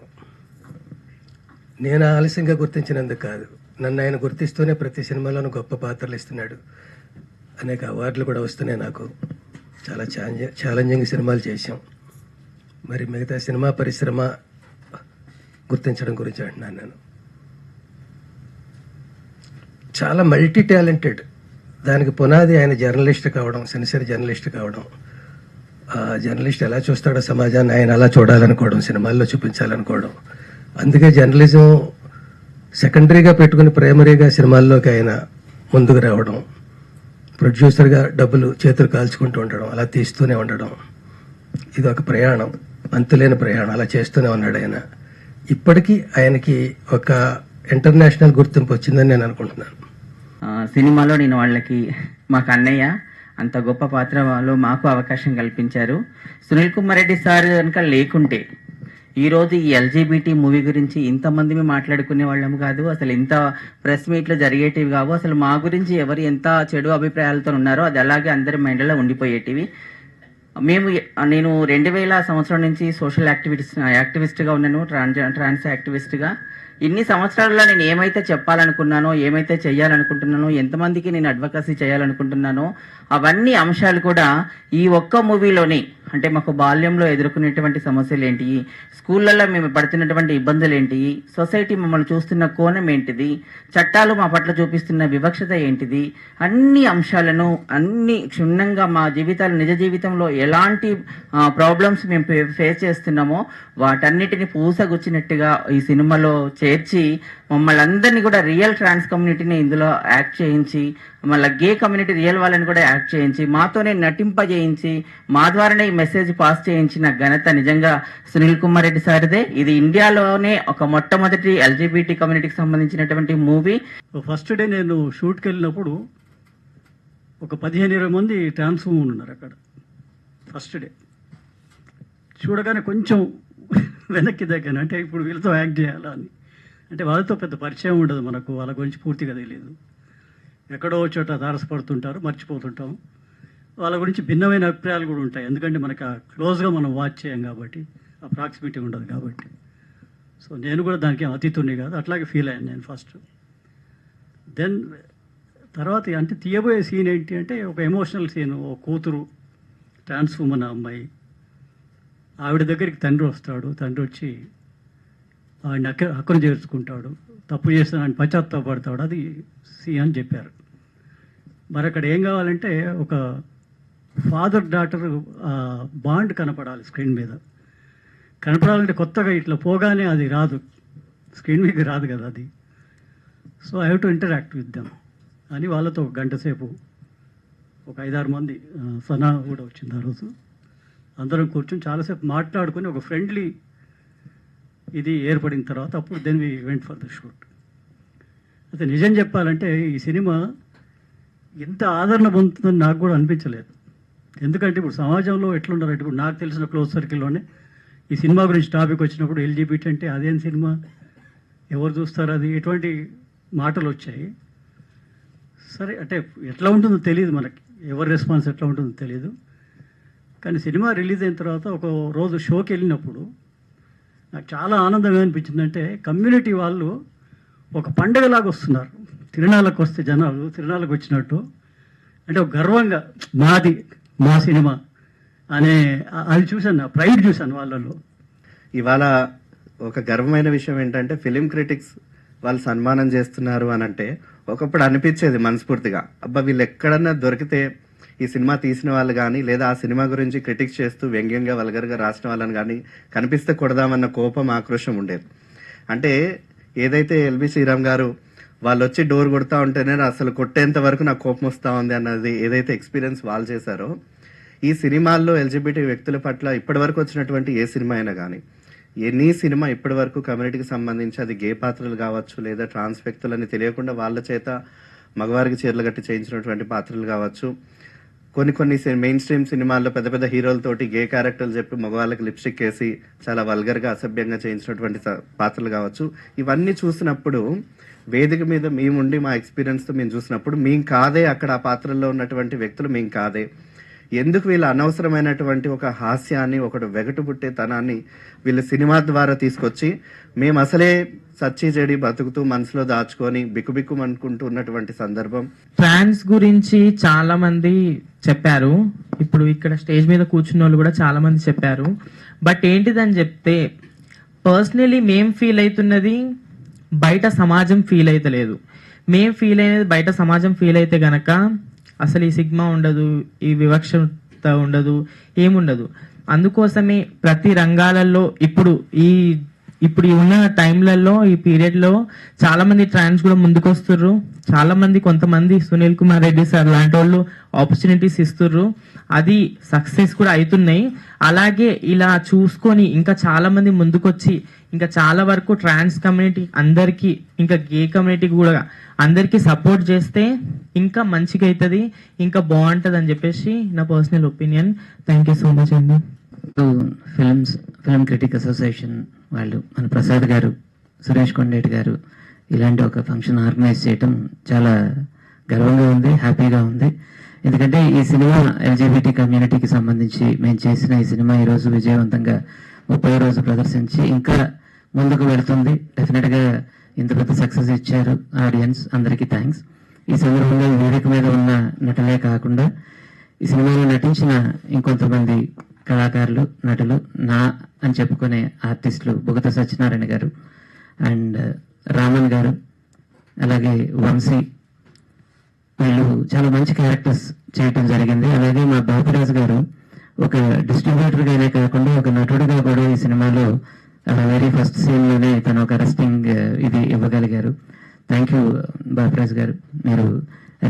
నేను ఆలస్యంగా గుర్తించినందుకు కాదు, నన్ను ఆయన గుర్తిస్తూనే ప్రతి సినిమాలోనూ గొప్ప పాత్రలు ఇస్తున్నాడు. అనేక అవార్డులు కూడా వస్తున్నాయి నాకు. చాలా ఛాలెంజింగ్ సినిమాలు చేశాం. మరి మిగతా సినిమా పరిశ్రమ గుర్తించడం గురించి అంటున్నాను. నేను చాలా మల్టీ టాలెంటెడ్. దానికి పునాది ఆయన జర్నలిస్ట్ కావడం, సిన్సియర్ జర్నలిస్ట్ కావడం. ఆ జర్నలిస్ట్ ఎలా చూస్తాడో సమాజాన్ని ఆయన అలా చూడాలనుకోవడం, సినిమాల్లో చూపించాలనుకోవడం. అందుకే జర్నలిజం సెకండరీగా పెట్టుకుని ప్రైమరీగా సినిమాల్లోకి ఆయన ముందుకు రావడం, ప్రొడ్యూసర్గా డబ్బులు చేతులు కాల్చుకుంటూ ఉండడం, అలా తీస్తూనే ఉండడం. ఇది ఒక ప్రయాణం, అంతులేని ప్రయాణం. అలా చేస్తూనే ఉన్నాడు ఆయన. ఇప్పటికీ ఆయనకి ఒక ఇంటర్నేషనల్ గుర్తింపు వచ్చిందని నేను అనుకుంటున్నాను. సినిమాలో నేను వాళ్ళకి, మాకు అన్నయ్య అంత గొప్ప పాత్రలో మాకు అవకాశం కల్పించారు. సునీల్ కుమార్ రెడ్డి సార్ కనుక లేకుంటే ఈరోజు ఈ ఎల్జీబీటీ మూవీ గురించి ఇంతమంది మాట్లాడుకునే వాళ్ళము కాదు, అసలు ఇంత ప్రెస్ మీట్లు జరిగేటివి కావు. అసలు మా గురించి ఎవరు ఎంత చెడు అభిప్రాయాలతో ఉన్నారో అది అలాగే అందరి మైండ్లో ఉండిపోయేటివి. నేను 2000 సంవత్సరం నుంచి సోషల్ యాక్టివిస్ట్గా ఉన్నాను, ట్రాన్స్ యాక్టివిస్ట్గా. ఇన్ని సంవత్సరాల్లో నేను ఏమైతే చెప్పాలనుకున్నానో, ఏమైతే చేయాలనుకుంటున్నానో, ఎంతమందికి నేను అడ్వకసీ చేయాలనుకుంటున్నానో అవన్నీ అంశాలు కూడా ఈ ఒక్క మూవీలోనే, అంటే మాకు బాల్యంలో ఎదుర్కొనేటువంటి సమస్యలు ఏంటి, స్కూళ్ళల్లో మేము పడుతున్నటువంటి ఇబ్బందులు ఏంటి, సొసైటీ మమ్మల్ని చూస్తున్న కోణం ఏంటిది, చట్టాలు మా పట్ల చూపిస్తున్న వివక్షత ఏంటిది, అన్ని అంశాలను అన్ని క్షుణ్ణంగా మా జీవితాలు, నిజ జీవితంలో ఎలాంటి ప్రాబ్లమ్స్ మేము ఫేస్ చేస్తున్నామో వాటన్నిటిని పూసగుచ్చినట్టుగా ఈ సినిమాలో చేర్చి మమ్మల్ని అందరినీ కూడా రియల్ ట్రాన్స్ కమ్యూనిటీని ఇందులో యాక్ట్ చేయించి, మళ్ళీ గే కమ్యూనిటీ రియల్ వాళ్ళని కూడా యాక్ట్ చేయించి, మాతోనే నటింపజేయించి, మా ద్వారానే ఈ మెసేజ్ పాస్ చేయించిన ఘనత నిజంగా సునీల్ కుమార్ రెడ్డి సార్దే. ఇది ఇండియాలోనే ఒక మొట్టమొదటి ఎల్జీబీటీ కమ్యూనిటీకి సంబంధించినటువంటి మూవీ. ఫస్ట్ డే నేను షూట్కి వెళ్ళినప్పుడు ఒక 15-20 మంది ట్రాన్స్ ఉమెన్ ఉన్నారు అక్కడ. ఫస్ట్ డే చూడగానే కొంచెం వెనక్కి దగ్గర, అంటే ఇప్పుడు వీళ్ళతో యాక్ట్ చేయాలా అని. అంటే వాళ్ళతో పెద్ద పరిచయం ఉండదు మనకు, వాళ్ళ గురించి పూర్తిగా తెలియదు. ఎక్కడో చోట తారసపడుతుంటారు, మర్చిపోతుంటాం. వాళ్ళ గురించి భిన్నమైన అభిప్రాయాలు కూడా ఉంటాయి, ఎందుకంటే మనకు క్లోజ్గా మనం వాచ్ చేయం కాబట్టి, ఆ ప్రాక్సిమిటీ ఉండదు కాబట్టి. సో నేను కూడా దానికి అతీతుడిని కాదు, అట్లాగే ఫీల్ అయ్యాను నేను ఫస్ట్. దెన్ తర్వాత అంటే తీయబోయే సీన్ ఏంటి అంటే ఒక ఎమోషనల్ సీన్. ఓ కూతురు, ట్రాన్స్ ఉమెన్ అమ్మాయి, ఆవిడ దగ్గరికి తండ్రి వస్తాడు. తండ్రి వచ్చి ఆయన హక్కును చేర్చుకుంటాడు, తప్పు చేసిన ఆయన పశ్చాత్తాపడతాడు. అది సి అని చెప్పారు. మరి అక్కడ ఏం కావాలంటే ఒక ఫాదర్ డాటర్ బాండ్ కనపడాలి స్క్రీన్ మీద. కనపడాలంటే కొత్తగా ఇట్లా పోగానే అది రాదు, స్క్రీన్ మీద రాదు కదా అది. So I have to interact with them అని వాళ్ళతో ఒక గంట సేపు, ఒక 5-6 మంది, సనా కూడా వచ్చింది ఆ రోజు, అందరం కూర్చొని చాలాసేపు మాట్లాడుకొని ఒక ఫ్రెండ్లీ ఇది ఏర్పడిన తర్వాత అప్పుడు then we went for the shoot. అయితే నిజం చెప్పాలంటే ఈ సినిమా ఇంత ఆదరణ పొందుతుందని నాకు కూడా అనిపించలేదు. ఎందుకంటే ఇప్పుడు సమాజంలో ఎట్లున్నారంటే, ఇప్పుడు నాకు తెలిసిన క్లోజ్ సర్కిల్లోనే ఈ సినిమా గురించి టాపిక్ వచ్చినప్పుడు ఎల్జీబీటీ అంటే అదేం సినిమా, ఎవరు చూస్తారు అది, ఎటువంటి మాటలు వచ్చాయి. సరే అంటే ఎట్లా ఉంటుందో తెలియదు మనకి, ఎవరి రెస్పాన్స్ ఎట్లా ఉంటుందో తెలియదు. కానీ సినిమా రిలీజ్ అయిన తర్వాత ఒక రోజు షోకి వెళ్ళినప్పుడు నాకు చాలా ఆనందం ఏమనిపించిందంటే, కమ్యూనిటీ వాళ్ళు ఒక పండగలాగా వస్తున్నారు. తిరునాళ్ళకు వస్తే జనాలు తిరునాళ్ళకు వచ్చినట్టు, అంటే ఒక గర్వంగా మాది, మా సినిమా అనే అది చూశాను, ప్రైడ్ చూశాను వాళ్ళలో. ఇవాళ ఒక గర్వమైన విషయం ఏంటంటే ఫిలిం క్రిటిక్స్ వాళ్ళు సన్మానం చేస్తున్నారు అని అంటే, ఒకప్పుడు అనిపించేది మనస్ఫూర్తిగా, అబ్బా వీళ్ళు ఎక్కడన్నా దొరికితే ఈ సినిమా తీసిన వాళ్ళు కానీ, లేదా ఆ సినిమా గురించి క్రిటిక్స్ చేస్తూ వ్యంగ్యంగా వల్గర్గా రాసిన వాళ్ళని కానీ కనిపిస్తే కొడదామన్న కోపం, ఆక్రోశం ఉండేది. అంటే ఏదైతే ఎల్బి శ్రీరామ్ గారు వాళ్ళు వచ్చి డోర్ కొడతా ఉంటేనే అసలు కొట్టేంత వరకు నాకు కోపం వస్తూ ఉంది అన్నది ఏదైతే ఎక్స్పీరియన్స్ వాళ్ళు చేశారో, ఈ సినిమాల్లో ఎల్జిబిటీ వ్యక్తుల పట్ల ఇప్పటివరకు వచ్చినటువంటి ఏ సినిమా అయినా కానీ, ఎనీ సినిమా ఇప్పటివరకు కమ్యూనిటీకి సంబంధించి అది గే పాత్రలు కావచ్చు, లేదా ట్రాన్స్ వ్యక్తులని తెలియకుండా వాళ్ళ చేత మగవారికి చీరలు కట్టి చేయించినటువంటి పాత్రలు కావచ్చు, కొన్ని మెయిన్ స్ట్రీమ్ సినిమాల్లో పెద్ద పెద్ద హీరోలతోటి గే క్యారెక్టర్లు చెప్పి మగవాళ్ళకి లిప్స్టిక్ వేసి చాలా వల్గర్గా అసభ్యంగా చేయించినటువంటి పాత్రలు కావచ్చు, ఇవన్నీ చూసినప్పుడు వేదిక మీద మేముండి మా ఎక్స్పీరియన్స్తో మేము చూసినప్పుడు మేము కాదే అక్కడ ఆ పాత్రల్లో ఉన్నటువంటి వ్యక్తులు మేము కాదే, ఎందుకు వీళ్ళ అనవసరమైనటువంటి ఒక హాస్యాన్ని, ఒకటి వెగటు పుట్టేతనాన్ని వీళ్ళు సినిమా ద్వారా తీసుకొచ్చి మేము అసలే సచ్చి చెడి బతుకుతూ మనసులో దాచుకొని బిక్కుబిక్కు అనుకుంటూ ఉన్నటువంటి సందర్భం. ట్రాన్స్ గురించి చాలా మంది చెప్పారు, ఇప్పుడు ఇక్కడ స్టేజ్ మీద కూర్చున్న వాళ్ళు కూడా చాలా మంది చెప్పారు. బట్ ఏంటిదని చెప్తే పర్సనలీ మేం ఫీల్ అవుతున్నది బయట సమాజం ఫీల్ అయితలేదు. మేం ఫీల్ అయినది బయట సమాజం ఫీల్ అయితే గనక అసలు ఈ సిగ్మా ఉండదు, ఈ వివక్షత ఉండదు, ఏముండదు. అందుకోసమే ప్రతి రంగాలలో ఇప్పుడు ఉన్న టైంలలో, ఈ పీరియడ్లో చాలా మంది ట్రాన్స్ కూడా ముందుకు వస్తుర్రు. చాలా మంది, కొంతమంది సునీల్ కుమార్ రెడ్డి సార్ లాంటి వాళ్ళు ఆపర్చునిటీస్ ఇస్తుర్రు, అది సక్సెస్ కూడా అవుతున్నాయి. అలాగే ఇలా చూసుకొని ఇంకా చాలా మంది ముందుకొచ్చి ఇంకా చాలా వరకు ట్రాన్స్ కమ్యూనిటీ అందరికీ, ఇంకా గే కమ్యూనిటీకి కూడా అందరికీ సపోర్ట్ చేస్తే ఇంకా మంచిగా అవుతుంది, ఇంకా బాగుంటుంది అని చెప్పేసి నా personal opinion. Thank you so much అండి. ఫిల్మ్ క్రిటిక్ అసోసియేషన్ వాళ్ళు, మన ప్రసాద్ గారు, సురేష్ కొండేటి గారు ఇలాంటి ఒక ఫంక్షన్ ఆర్గనైజ్ చేయటం చాలా గర్వంగా ఉంది, హ్యాపీగా ఉంది. ఎందుకంటే ఈ సినిమా ఎల్జిబిటీ కమ్యూనిటీకి సంబంధించి మేము చేసిన ఈ సినిమా ఈరోజు విజయవంతంగా 30వ రోజు ప్రదర్శించి ఇంకా ముందుకు వెళుతుంది. డెఫినెట్గా ఇంత పెద్ద సక్సెస్ ఇచ్చారు ఆడియన్స్, అందరికీ థ్యాంక్స్. ఈ సందర్భంగా వేదిక మీద ఉన్న నటులే కాకుండా ఈ సినిమాలో నటించిన ఇంకొంతమంది కళాకారులు, నటులు, నా అని చెప్పుకునే ఆర్టిస్టులు బుగత సత్యనారాయణ గారు అండ్ రామన్ గారు, అలాగే వంశీ, వీళ్ళు చాలా మంచి క్యారెక్టర్స్ చేయటం జరిగింది. అలాగే మా బాపిరాజు గారు ఒక డిస్ట్రిబ్యూటర్గానే కాకుండా ఒక నటుడిగా కూడా ఈ సినిమాలో వెరీ ఫస్ట్ సీన్లోనే తను ఒక అరెస్టింగ్ ఇది ఇవ్వగలిగారు. థ్యాంక్ యూ బాపిరాజు గారు. మీరు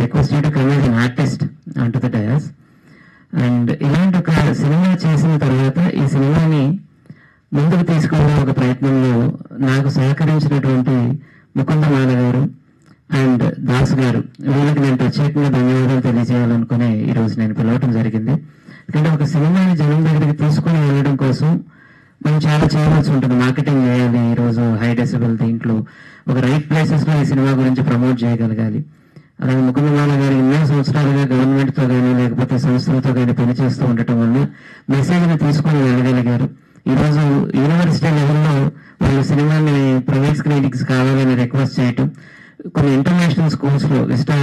request to come as an artist on to the dais. And ఇలాంటి ఒక సినిమా చేసిన తర్వాత ఈ సినిమాని ముందుకు తీసుకునే ఒక ప్రయత్నంలో నాకు సహకరించినటువంటి ముకుందమాల గారు అండ్ దాస్ గారు, వీళ్ళకి నేను ప్రత్యేకంగా ధన్యవాదాలు తెలియజేయాలనుకుని ఈరోజు నేను పిలవటం జరిగింది. ఎందుకంటే ఒక సినిమాని జనం దగ్గరికి తీసుకుని వెళ్ళడం కోసం మనం చాలా చేయవలసి ఉంటుంది, మార్కెటింగ్ చేయాలి. ఈరోజు హై డెసిబెల్ దీంట్లో ఒక రైట్ ప్లేసెస్లో ఈ సినిమా గురించి ప్రమోట్ చేయగలగాలి. అలాగే ముకుందమాల గారు ఎన్నో సంవత్సరాలుగా గవర్నమెంట్తో కానీ లేకపోతే సంస్థలతో కానీ పనిచేస్తూ ఉండటం వల్ల మెసేజ్ని తీసుకొని వెళ్ళగలిగారు. ఈరోజు యూనివర్సిటీ లెవెల్లో వాళ్ళు సినిమాని ప్రైవేట్ స్క్రీనింగ్స్ కావాలని రిక్వెస్ట్ చేయటం, కొన్ని ఇంటర్నేషనల్ స్కూల్స్లో, విస్టా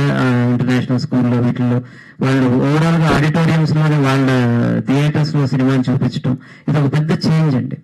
ఇంటర్నేషనల్ స్కూల్లో వీటిల్లో వాళ్ళు ఓవరాల్గా ఆడిటోరియంస్లోనే వాళ్ళ థియేటర్స్లో సినిమాని చూపించడం, ఇది ఒక పెద్ద చేంజ్ అండి.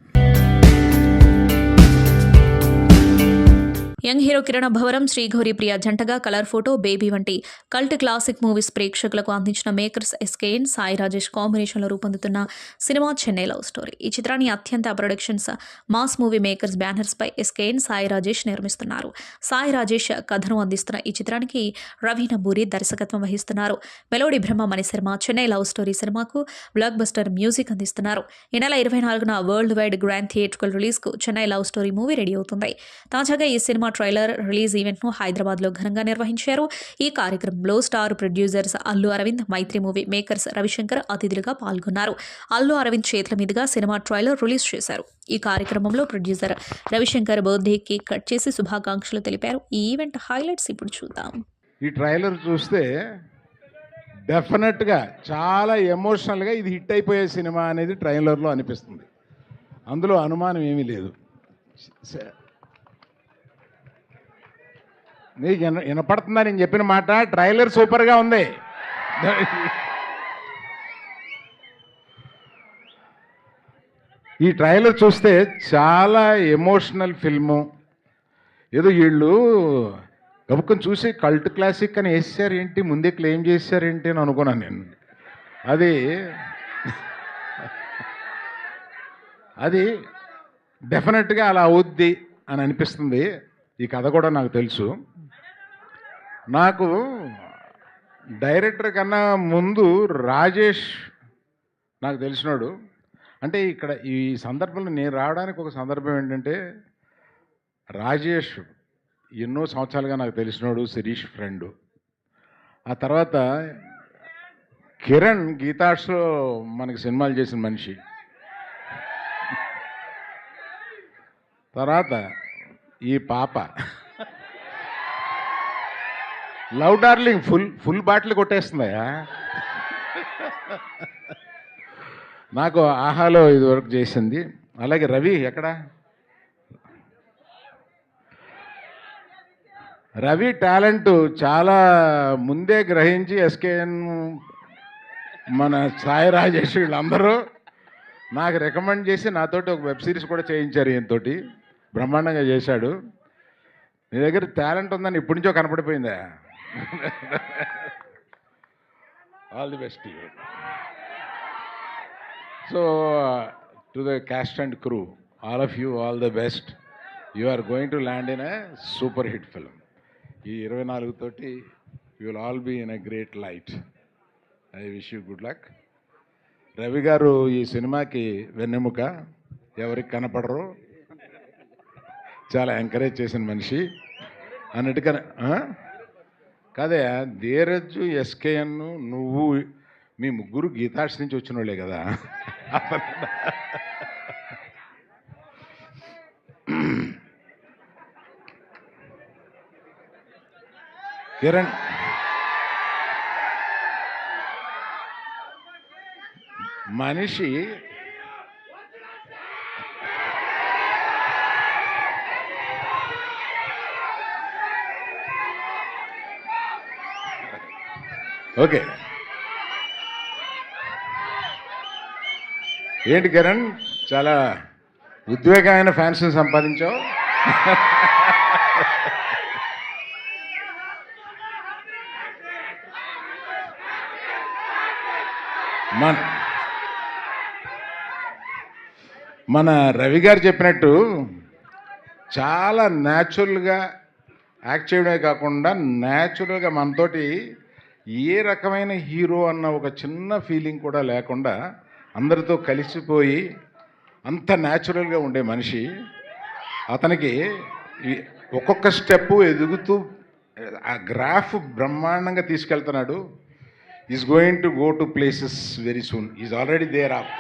యంగ్ హీరో కిరణ్ భవరం, శ్రీగౌరి ప్రియ జంటగా కలర్ ఫోటో, బేబీ వంటి కల్ట్ క్లాసిక్ మూవీస్ ప్రేక్షకులకు అందించిన మేకర్స్ ఎస్కేఎన్, సాయి రాజేష్ కాంబినేషన్లో రూపొందుతున్న సినిమా చెన్నై లవ్ స్టోరీ. ఈ చిత్రాన్ని అత్యంత ప్రొడక్షన్స్ మాస్ మూవీ మేకర్స్ బ్యానర్స్పై ఎస్కేఎన్, సాయి రాజేష్ నిర్మిస్తున్నారు. సాయి రాజేష్ కథను అందిస్తున్న ఈ చిత్రానికి రవీనా బూరి దర్శకత్వం వహిస్తున్నారు. Melody Brahma Manisharma Chennai love story సినిమాకు బ్లాక్ బస్టర్ మ్యూజిక్ అందిస్తున్నారు. ఈ నెల 24న వరల్డ్ వైడ్ గ్రాండ్ థియేట్రికల్ రిలీజ్కు Chennai love story movie ready అవుతుంది. తాజాగా ఈ సినిమా ట్రైలర్ రిలీజ్ ఈవెంట్ను హైదరాబాద్లో ఘనంగా నిర్వహించారు. ఈ కార్యక్రమంలో స్టార్ ప్రొడ్యూసర్స్ అల్లు అరవింద్, మైత్రి మూవీ మేకర్స్ రవిశంకర్ అతిథులుగా పాల్గొన్నారు. అల్లు అరవింద్ చేతుల మీదుగా సినిమా ట్రైలర్ రిలీజ్ చేశారు. ఈ కార్యక్రమంలో producer Ravishankar birthday cake cut చేసి శుభాకాంక్షలు తెలిపారు. ఈ ఈవెంట్ హైలైట్స్ ఇప్పుడు చూద్దాం. ఈ ట్రైలర్ చూస్తే డెఫినెట్గా చాలా ఎమోషనల్గా ఇది హిట్ అయిపోయే సినిమా అనేది ట్రైలర్లో అనిపిస్తుంది. అందులో అనుమానం ఏమీ లేదు. నీకు వినపడుతుందా నేను చెప్పిన మాట? ట్రైలర్ సూపర్గా ఉంది. ఈ ట్రైలర్ చూస్తే చాలా ఎమోషనల్ ఫిల్ము. ఏదో వీళ్ళు గబుక్కని చూసి కల్ట్ క్లాసిక్ అని వేసారు ఏంటి, ముందే క్లెయిమ్ చేశారేంటి అని అనుకున్నాను నేను. అది డెఫినెట్గా అలా అవుద్ది అని అనిపిస్తుంది. ఈ కథ కూడా నాకు తెలుసు. నాకు డైరెక్టర్ కన్నా ముందు రాజేష్ నాకు తెలిసినోడు. అంటే ఇక్కడ ఈ సందర్భంలో నేను రావడానికి ఒక సందర్భం ఏంటంటే, రాజేష్ ఎన్నో సంవత్సరాలుగా నాకు తెలిసినోడు, శిరీష్ ఫ్రెండు. ఆ తర్వాత కిరణ్ గీతార్ట్స్లో మనకి సినిమాలు చేసిన మనిషి. తర్వాత ఈ పాప లవ్ డార్లింగ్ ఫుల్ బాటిల్ కొట్టేస్తుందయా. నాకు ఆహాలో ఇది వరకు చేసింది. అలాగే రవి ఎక్కడ? రవి టాలెంట్ చాలా ముందే గ్రహించి ఎస్కేఎన్, మన సాయి రాజేష్ వీళ్ళందరూ నాకు రికమెండ్ చేసి నాతోటి ఒక వెబ్ సిరీస్ కూడా చేయించారు. ఈయనతోటి బ్రహ్మాండంగా చేశాడు. నీ దగ్గర టాలెంట్ ఉందని ఇప్పటి నుంచో కనపడిపోయిందా? All the best. So to the cast and crew, all of you all the best. You are going to land in a super hit film. ఈ 24 తోటి you will all be in a great light. I wish you good luck. Ravi garu ఈ సినిమాకి వెన్నెముక, ఎవరికి కనపడరు, చాలా encourage చేసిన మనిషి అన్నట్టుగా. కాదే, ధీరజ్, ఎస్కేఎన్, నువ్వు, మీ ముగ్గురు గీతార్ట్స్ నుంచి వచ్చిన వాళ్ళే కదా. కిరణ్ మనిషి ఓకే. ఏంటి కిరణ్, చాలా ఉద్వేగమైన ఫ్యాన్స్ని సంపాదించావు. మన రవి గారు చెప్పినట్టు చాలా న్యాచురల్గా యాక్ట్ చేయడమే కాకుండా న్యాచురల్గా మనతోటి ఏ రకమైన హీరో అన్న ఒక చిన్న ఫీలింగ్ కూడా లేకుండా అందరితో కలిసిపోయి అంత న్యాచురల్గా ఉండే మనిషి. అతనికి ఒక్కొక్క స్టెప్ ఎదుగుతూ ఆ గ్రాఫ్ బ్రహ్మాండంగా తీసుకెళ్తున్నాడు. Is going to go to places very soon. Is already there up.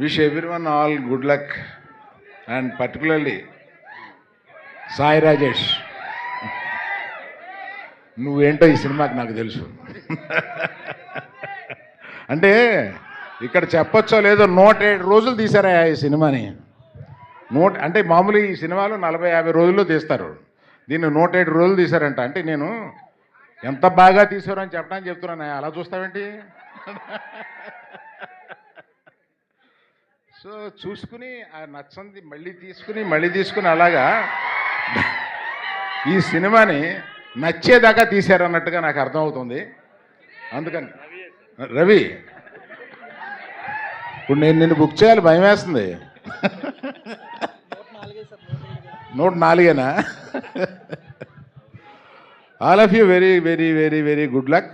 Wish everyone all good luck, and particularly Sai Rajesh, నువ్వేంటో ఈ సినిమాకి నాకు తెలుసు. అంటే ఇక్కడ చెప్పొచ్చో లేదో 107 రోజులు తీశారా ఈ సినిమాని. అంటే మామూలు ఈ సినిమాలు 40-50 రోజుల్లో తీస్తారు, దీన్ని 107 రోజులు తీశారంట. అంటే నేను ఎంత బాగా తీసారో అని చెప్పడానికి చెప్తున్నాను. అలా చూస్తావేంటి? సో చూసుకుని ఆ నచ్చంది మళ్ళీ తీసుకుని అలాగా ఈ సినిమాని నచ్చేదాకా తీశారన్నట్టుగా నాకు అర్థమవుతుంది. అందుకని రవి, ఇప్పుడు నేను నిన్ను బుక్ చేయాలి, భయం వేస్తుంది. 104 all of you very very very very good luck.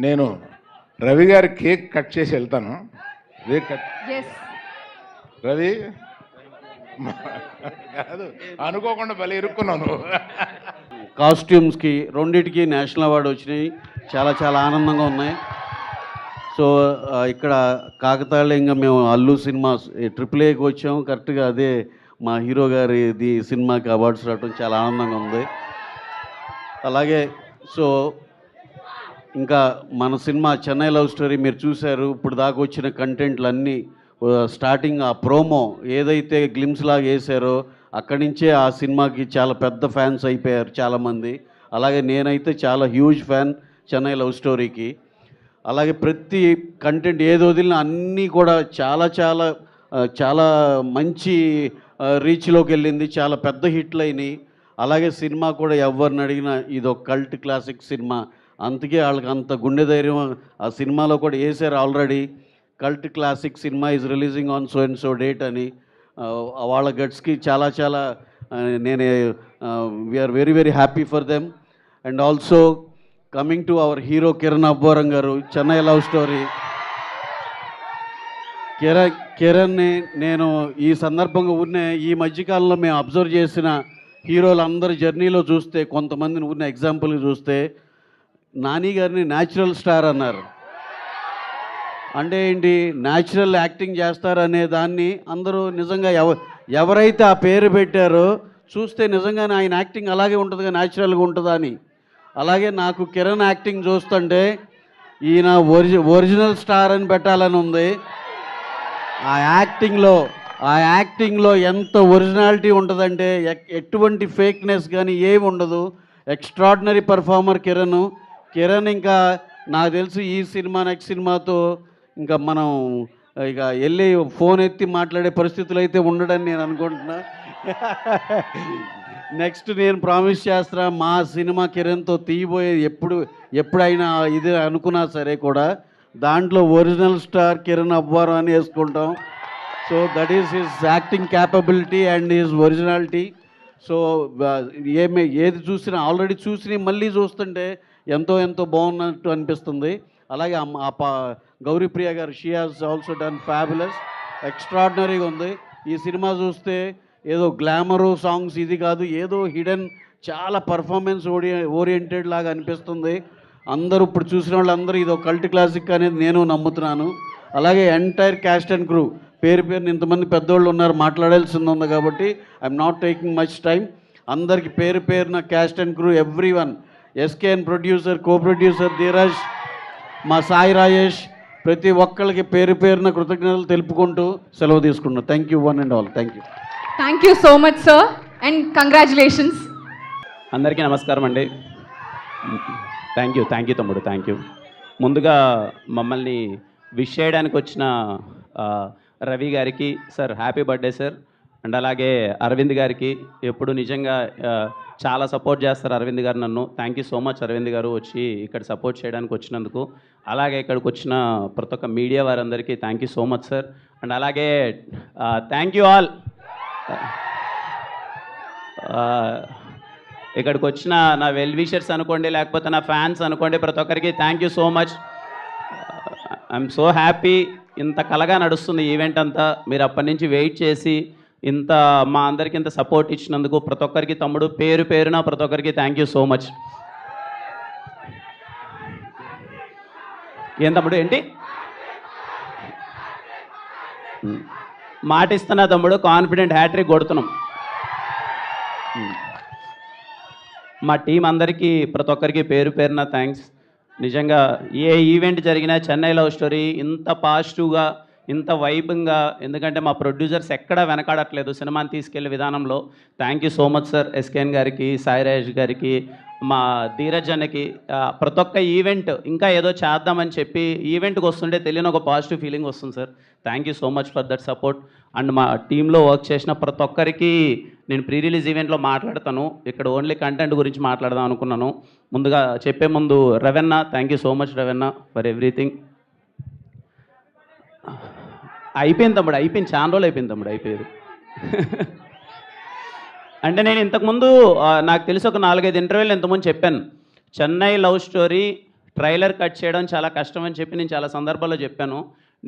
నేను రవి గారి కేక్ కట్ చేసి వెళ్తాను. రవి కాదు, అనుకోకుండా భలే ఇరుక్కున్నాను. కాస్ట్యూమ్స్కి రెండింటికి నేషనల్ అవార్డు వచ్చినాయి. చాలా చాలా ఆనందంగా ఉన్నాయి. సో ఇక్కడ కాకతాళీయంగా మేము అల్లు సినిమా AAAకి వచ్చాము. కరెక్ట్గా అదే మా హీరో గారిది సినిమాకి అవార్డ్స్ రావడం చాలా ఆనందంగా ఉంది. అలాగే సో ఇంకా మన సినిమా చెన్నై లవ్ స్టోరీ మీరు చూశారు. ఇప్పుడు దాకా వచ్చిన కంటెంట్లు అన్నీ స్టార్టింగ్ ఆ ప్రోమో ఏదైతే గ్లిమ్స్ లాగా వేశారో అక్కడి నుంచే ఆ సినిమాకి చాలా పెద్ద ఫ్యాన్స్ అయిపోయారు చాలామంది. అలాగే నేనైతే చాలా హ్యూజ్ ఫ్యాన్ చెన్నై లవ్ స్టోరీకి. అలాగే ప్రతి కంటెంట్ ఏది వదిలినా అన్నీ కూడా చాలా చాలా చాలా మంచి రీచ్లోకి వెళ్ళింది, చాలా పెద్ద హిట్లు అయినాయి. అలాగే సినిమా కూడా ఎవరిని అడిగినా ఇది ఒక కల్ట్ క్లాసిక్ సినిమా, అందుకే వాళ్ళకి అంత గుండె ధైర్యం ఆ సినిమాలో కూడా వేసారు already. Cult classic cinema is releasing on so and so date అని వాళ్ళ గట్స్కి చాలా చాలా నేను we are very very happy for them. And also coming to our hero Kiran Abbavaram garu, Chennai love story. కిరణ్ని నేను ఈ సందర్భంగా ఈ మధ్యకాలంలో మేము అబ్జర్వ్ చేసిన హీరోలందరి జర్నీలో చూస్తే, కొంతమందిని ఉన్న ఎగ్జాంపుల్గా చూస్తే, నాని గారిని న్యాచురల్ స్టార్ అన్నారు. అంటే ఏంటి, న్యాచురల్ యాక్టింగ్ చేస్తారనే దాన్ని అందరూ నిజంగా ఎవరైతే ఆ పేరు పెట్టారో చూస్తే నిజంగానే ఆయన యాక్టింగ్ అలాగే ఉంటుందిగా, న్యాచురల్గా ఉంటుందా అని. అలాగే నాకు కిరణ్ యాక్టింగ్ చూస్తుంటే ఈయన ఒరిజినల్ స్టార్ అని పెట్టాలని ఉంది. ఆ యాక్టింగ్లో ఎంత ఒరిజినాలిటీ ఉంటుందంటే ఎటువంటి ఫేక్నెస్ కానీ ఏమి ఉండదు. Extraordinary performer Kiran. ఇంకా నాకు తెలిసి ఈ సినిమా నెక్స్ట్ సినిమాతో ఇంకా మనం ఇక వెళ్ళి ఫోన్ ఎత్తి మాట్లాడే పరిస్థితులు అయితే ఉండడని నేను అనుకుంటున్నా. నెక్స్ట్ నేను ప్రామిస్ చేస్తున్నా, మా సినిమా కిరణ్తో తీయబోయేది ఎప్పుడైనా ఇది అనుకున్నా సరే కూడా దాంట్లో ఒరిజినల్ స్టార్ కిరణ్ అబ్బోరం అని వేసుకుంటాం. So that is his acting capability and his originality. So ఏది చూసినా, ఆల్రెడీ చూసి మళ్ళీ చూస్తుంటే ఎంతో బాగున్నట్టు అనిపిస్తుంది. అలాగే గౌరీప్రియ గారు, she has also done fabulous, ఎక్స్ట్రాడినరీగా ఉంది. ఈ సినిమా చూస్తే ఏదో గ్లామరు సాంగ్స్ ఇది కాదు, ఏదో హిడెన్ చాలా పర్ఫార్మెన్స్ ఓరియంటెడ్ లాగా అనిపిస్తుంది. అందరూ ఇప్పుడు చూసిన వాళ్ళందరూ ఇది ఒక కల్ట్ క్లాసిక్ అనేది నేను నమ్ముతున్నాను. అలాగే ఎంటైర్ క్యాస్ట్ అండ్ క్రూ, పేరుని ఇంతమంది పెద్దోళ్ళు ఉన్నారు, మాట్లాడాల్సింది ఉంది కాబట్టి I'm not taking much time. అందరికి పేరున caste and crew, everyone, SKN producer, co producer Dheeraj, మా సాయి రాజేష్, ప్రతి ఒక్కరికి పేరున కృతజ్ఞతలు తెలుపుకుంటూ సెలవు తీసుకున్నాను. Thank you one and all. Thank you. Thank you so much sir and congratulations. అందరికీ నమస్కారం అండి. థ్యాంక్ యూ తమ్ముడు, థ్యాంక్ యూ. ముందుగా మమ్మల్ని విష్ చేయడానికి వచ్చిన రవి గారికి, sir happy birthday sir. And అలాగే అరవింద్ గారికి, ఎప్పుడు నిజంగా చాలా సపోర్ట్ చేస్తారు అరవింద్ గారు నన్ను. Thank you so much Aravind garu వచ్చి ఇక్కడ సపోర్ట్ చేయడానికి వచ్చినందుకు. అలాగే ఇక్కడికి వచ్చిన ప్రతి ఒక్క మీడియా వారందరికీ thank you so much sir. And అలాగే థ్యాంక్ యూ ఆల్. ఇక్కడికి వచ్చిన నా వెల్ విషర్స్ అనుకోండి, లేకపోతే నా ఫ్యాన్స్ అనుకోండి, ప్రతి ఒక్కరికి thank you so much. I'm so happy. ఇంత కలగా నడుస్తుంది ఈవెంట్ అంతా. మీరు అప్పటి నుంచి వెయిట్ చేసి ఇంత మా అందరికి ఇంత సపోర్ట్ ఇచ్చినందుకు ప్రతి ఒక్కరికి తమ్ముడు పేరున ప్రతి ఒక్కరికి థ్యాంక్ యూ సో మచ్. ఏం తమ్ముడు, ఏంటి మాట ఇస్తున్నా తమ్ముడు, కాన్ఫిడెంట్ హ్యాట్రిక్ కొడుతున్నాం. మా టీం అందరికీ ప్రతి ఒక్కరికి పేరున థ్యాంక్స్. నిజంగా ఏ ఈవెంట్ జరిగినా చెన్నై లవ్ స్టోరీ ఇంత పాజిటివ్గా, ఇంత వైబ్గా, ఎందుకంటే మా ప్రొడ్యూసర్స్ ఎక్కడా వెనకాడట్లేదు సినిమాని తీసుకెళ్లే విధానంలో. Thank you so much sir. SKN గారికి, సాయి రాజేష్ గారికి, మా ధీరజ్ అన్నకి. ప్రతి ఒక్క ఈవెంట్ ఇంకా ఏదో చేద్దామని చెప్పి ఈవెంట్కి వస్తుంటే తెలియని ఒక పాజిటివ్ ఫీలింగ్ వస్తుంది sir. Thank you so much for that support. And మా టీంలో వర్క్ చేసిన ప్రతి ఒక్కరికి నేను ప్రీ రిలీజ్ ఈవెంట్లో మాట్లాడతాను, ఇక్కడ ఓన్లీ కంటెంట్ గురించి మాట్లాడదాం అనుకున్నాను. ముందుగా చెప్పే ముందు Ravanna, thank you so much Ravanna for everything. అయిపోయింది తమ్ముడు, అయిపోయింది, చాలా రోజులు అయిపోయింది తమ్ముడు, అయిపోయేది. అంటే నేను ఇంతకుముందు నాకు తెలిసి ఒక 4-5 ఇంటర్వ్యూలు ఇంతకుముందు చెప్పాను, Chennai love story trailer cut చేయడం చాలా కష్టం అని చెప్పి నేను చాలా సందర్భాల్లో చెప్పాను.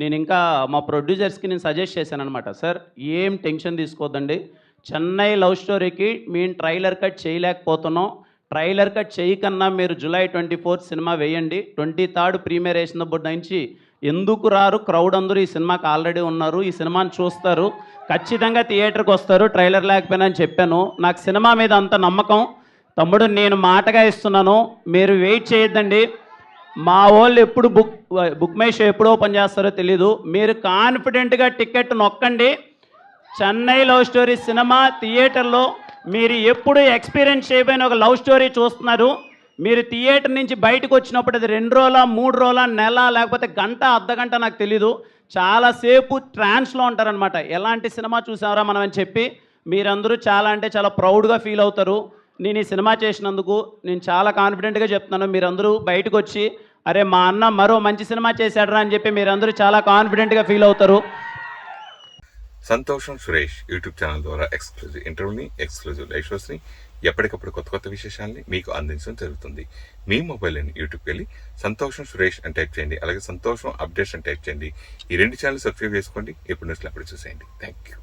నేను ఇంకా మా ప్రొడ్యూసర్స్కి నేను సజెస్ట్ చేశాను అనమాట, సార్ ఏం టెన్షన్ తీసుకోవద్దండి, చెన్నై లవ్ స్టోరీకి మేము ట్రైలర్ కట్ చేయలేకపోతున్నాం, ట్రైలర్ కట్ చేయకన్నా మీరు July 24 సినిమా వేయండి, 23rd ప్రీమియర్ వేసినప్పటి నుంచి ఎందుకు రారు, క్రౌడ్ అందరూ ఈ సినిమాకి ఆల్రెడీ ఉన్నారు, ఈ సినిమాని చూస్తారు, ఖచ్చితంగా థియేటర్కి వస్తారు ట్రైలర్ లేకపోయినా అని చెప్పాను. నాకు సినిమా మీద అంత నమ్మకం తమ్ముడు, నేను మాటగా ఇస్తున్నాను, మీరు వెయిట్ చేయొద్దండి. మా వాళ్ళు ఎప్పుడు బుక్ మై షో ఎప్పుడు ఓపెన్ చేస్తారో తెలీదు, మీరు కాన్ఫిడెంట్గా టికెట్ నొక్కండి. చెన్నై లవ్ స్టోరీ సినిమా థియేటర్లో మీరు ఎప్పుడు ఎక్స్పీరియన్స్ చేయబోయిన ఒక లవ్ స్టోరీ చూస్తున్నారు. మీరు థియేటర్ నుంచి బయటకు వచ్చినప్పుడు అది 2 రోజుల 3 రోజుల నెల లేకపోతే గంట అర్ధగంట నాకు తెలీదు, చాలాసేపు ట్రాన్స్లో ఉంటారనమాట. ఎలాంటి సినిమా చూసారా మనం అని చెప్పి మీరందరూ చాలా అంటే చాలా ప్రౌడ్గా ఫీల్ అవుతారు. నేను ఈ సినిమా చేసినందుకు నేను చాలా కాన్ఫిడెంట్గా చెప్తున్నాను. మీరందరూ బయటకు వచ్చి అరే మా అన్న మరో మంచి సినిమా చేశాడరా అని చెప్పి మీరందరూ చాలా కాన్ఫిడెంట్గా ఫీల్ అవుతారు. సంతోషం సురేష్ యూట్యూబ్ ఛానల్ ద్వారా ఎక్స్క్లూజివ్ ఇంటర్వ్యూని, ఎక్స్క్లూజివ్ లైవ్ షోస్ని, ఎప్పటికప్పుడు కొత్త కొత్త విశేషాలని మీకు అందించడం జరుగుతుంది. మీ మొబైల్ని యూట్యూబ్కి వెళ్ళి సంతోషం సురేష్ అని టైప్ చేయండి, అలాగే సంతోషం అప్డేట్స్ అని టైప్ చేయండి. ఈ 2 ఛానల్ సబ్స్క్రైబ్ చేసుకోండి. ఎప్పుడు న్యూస్లో అప్పుడు చూసేయండి. Thank you.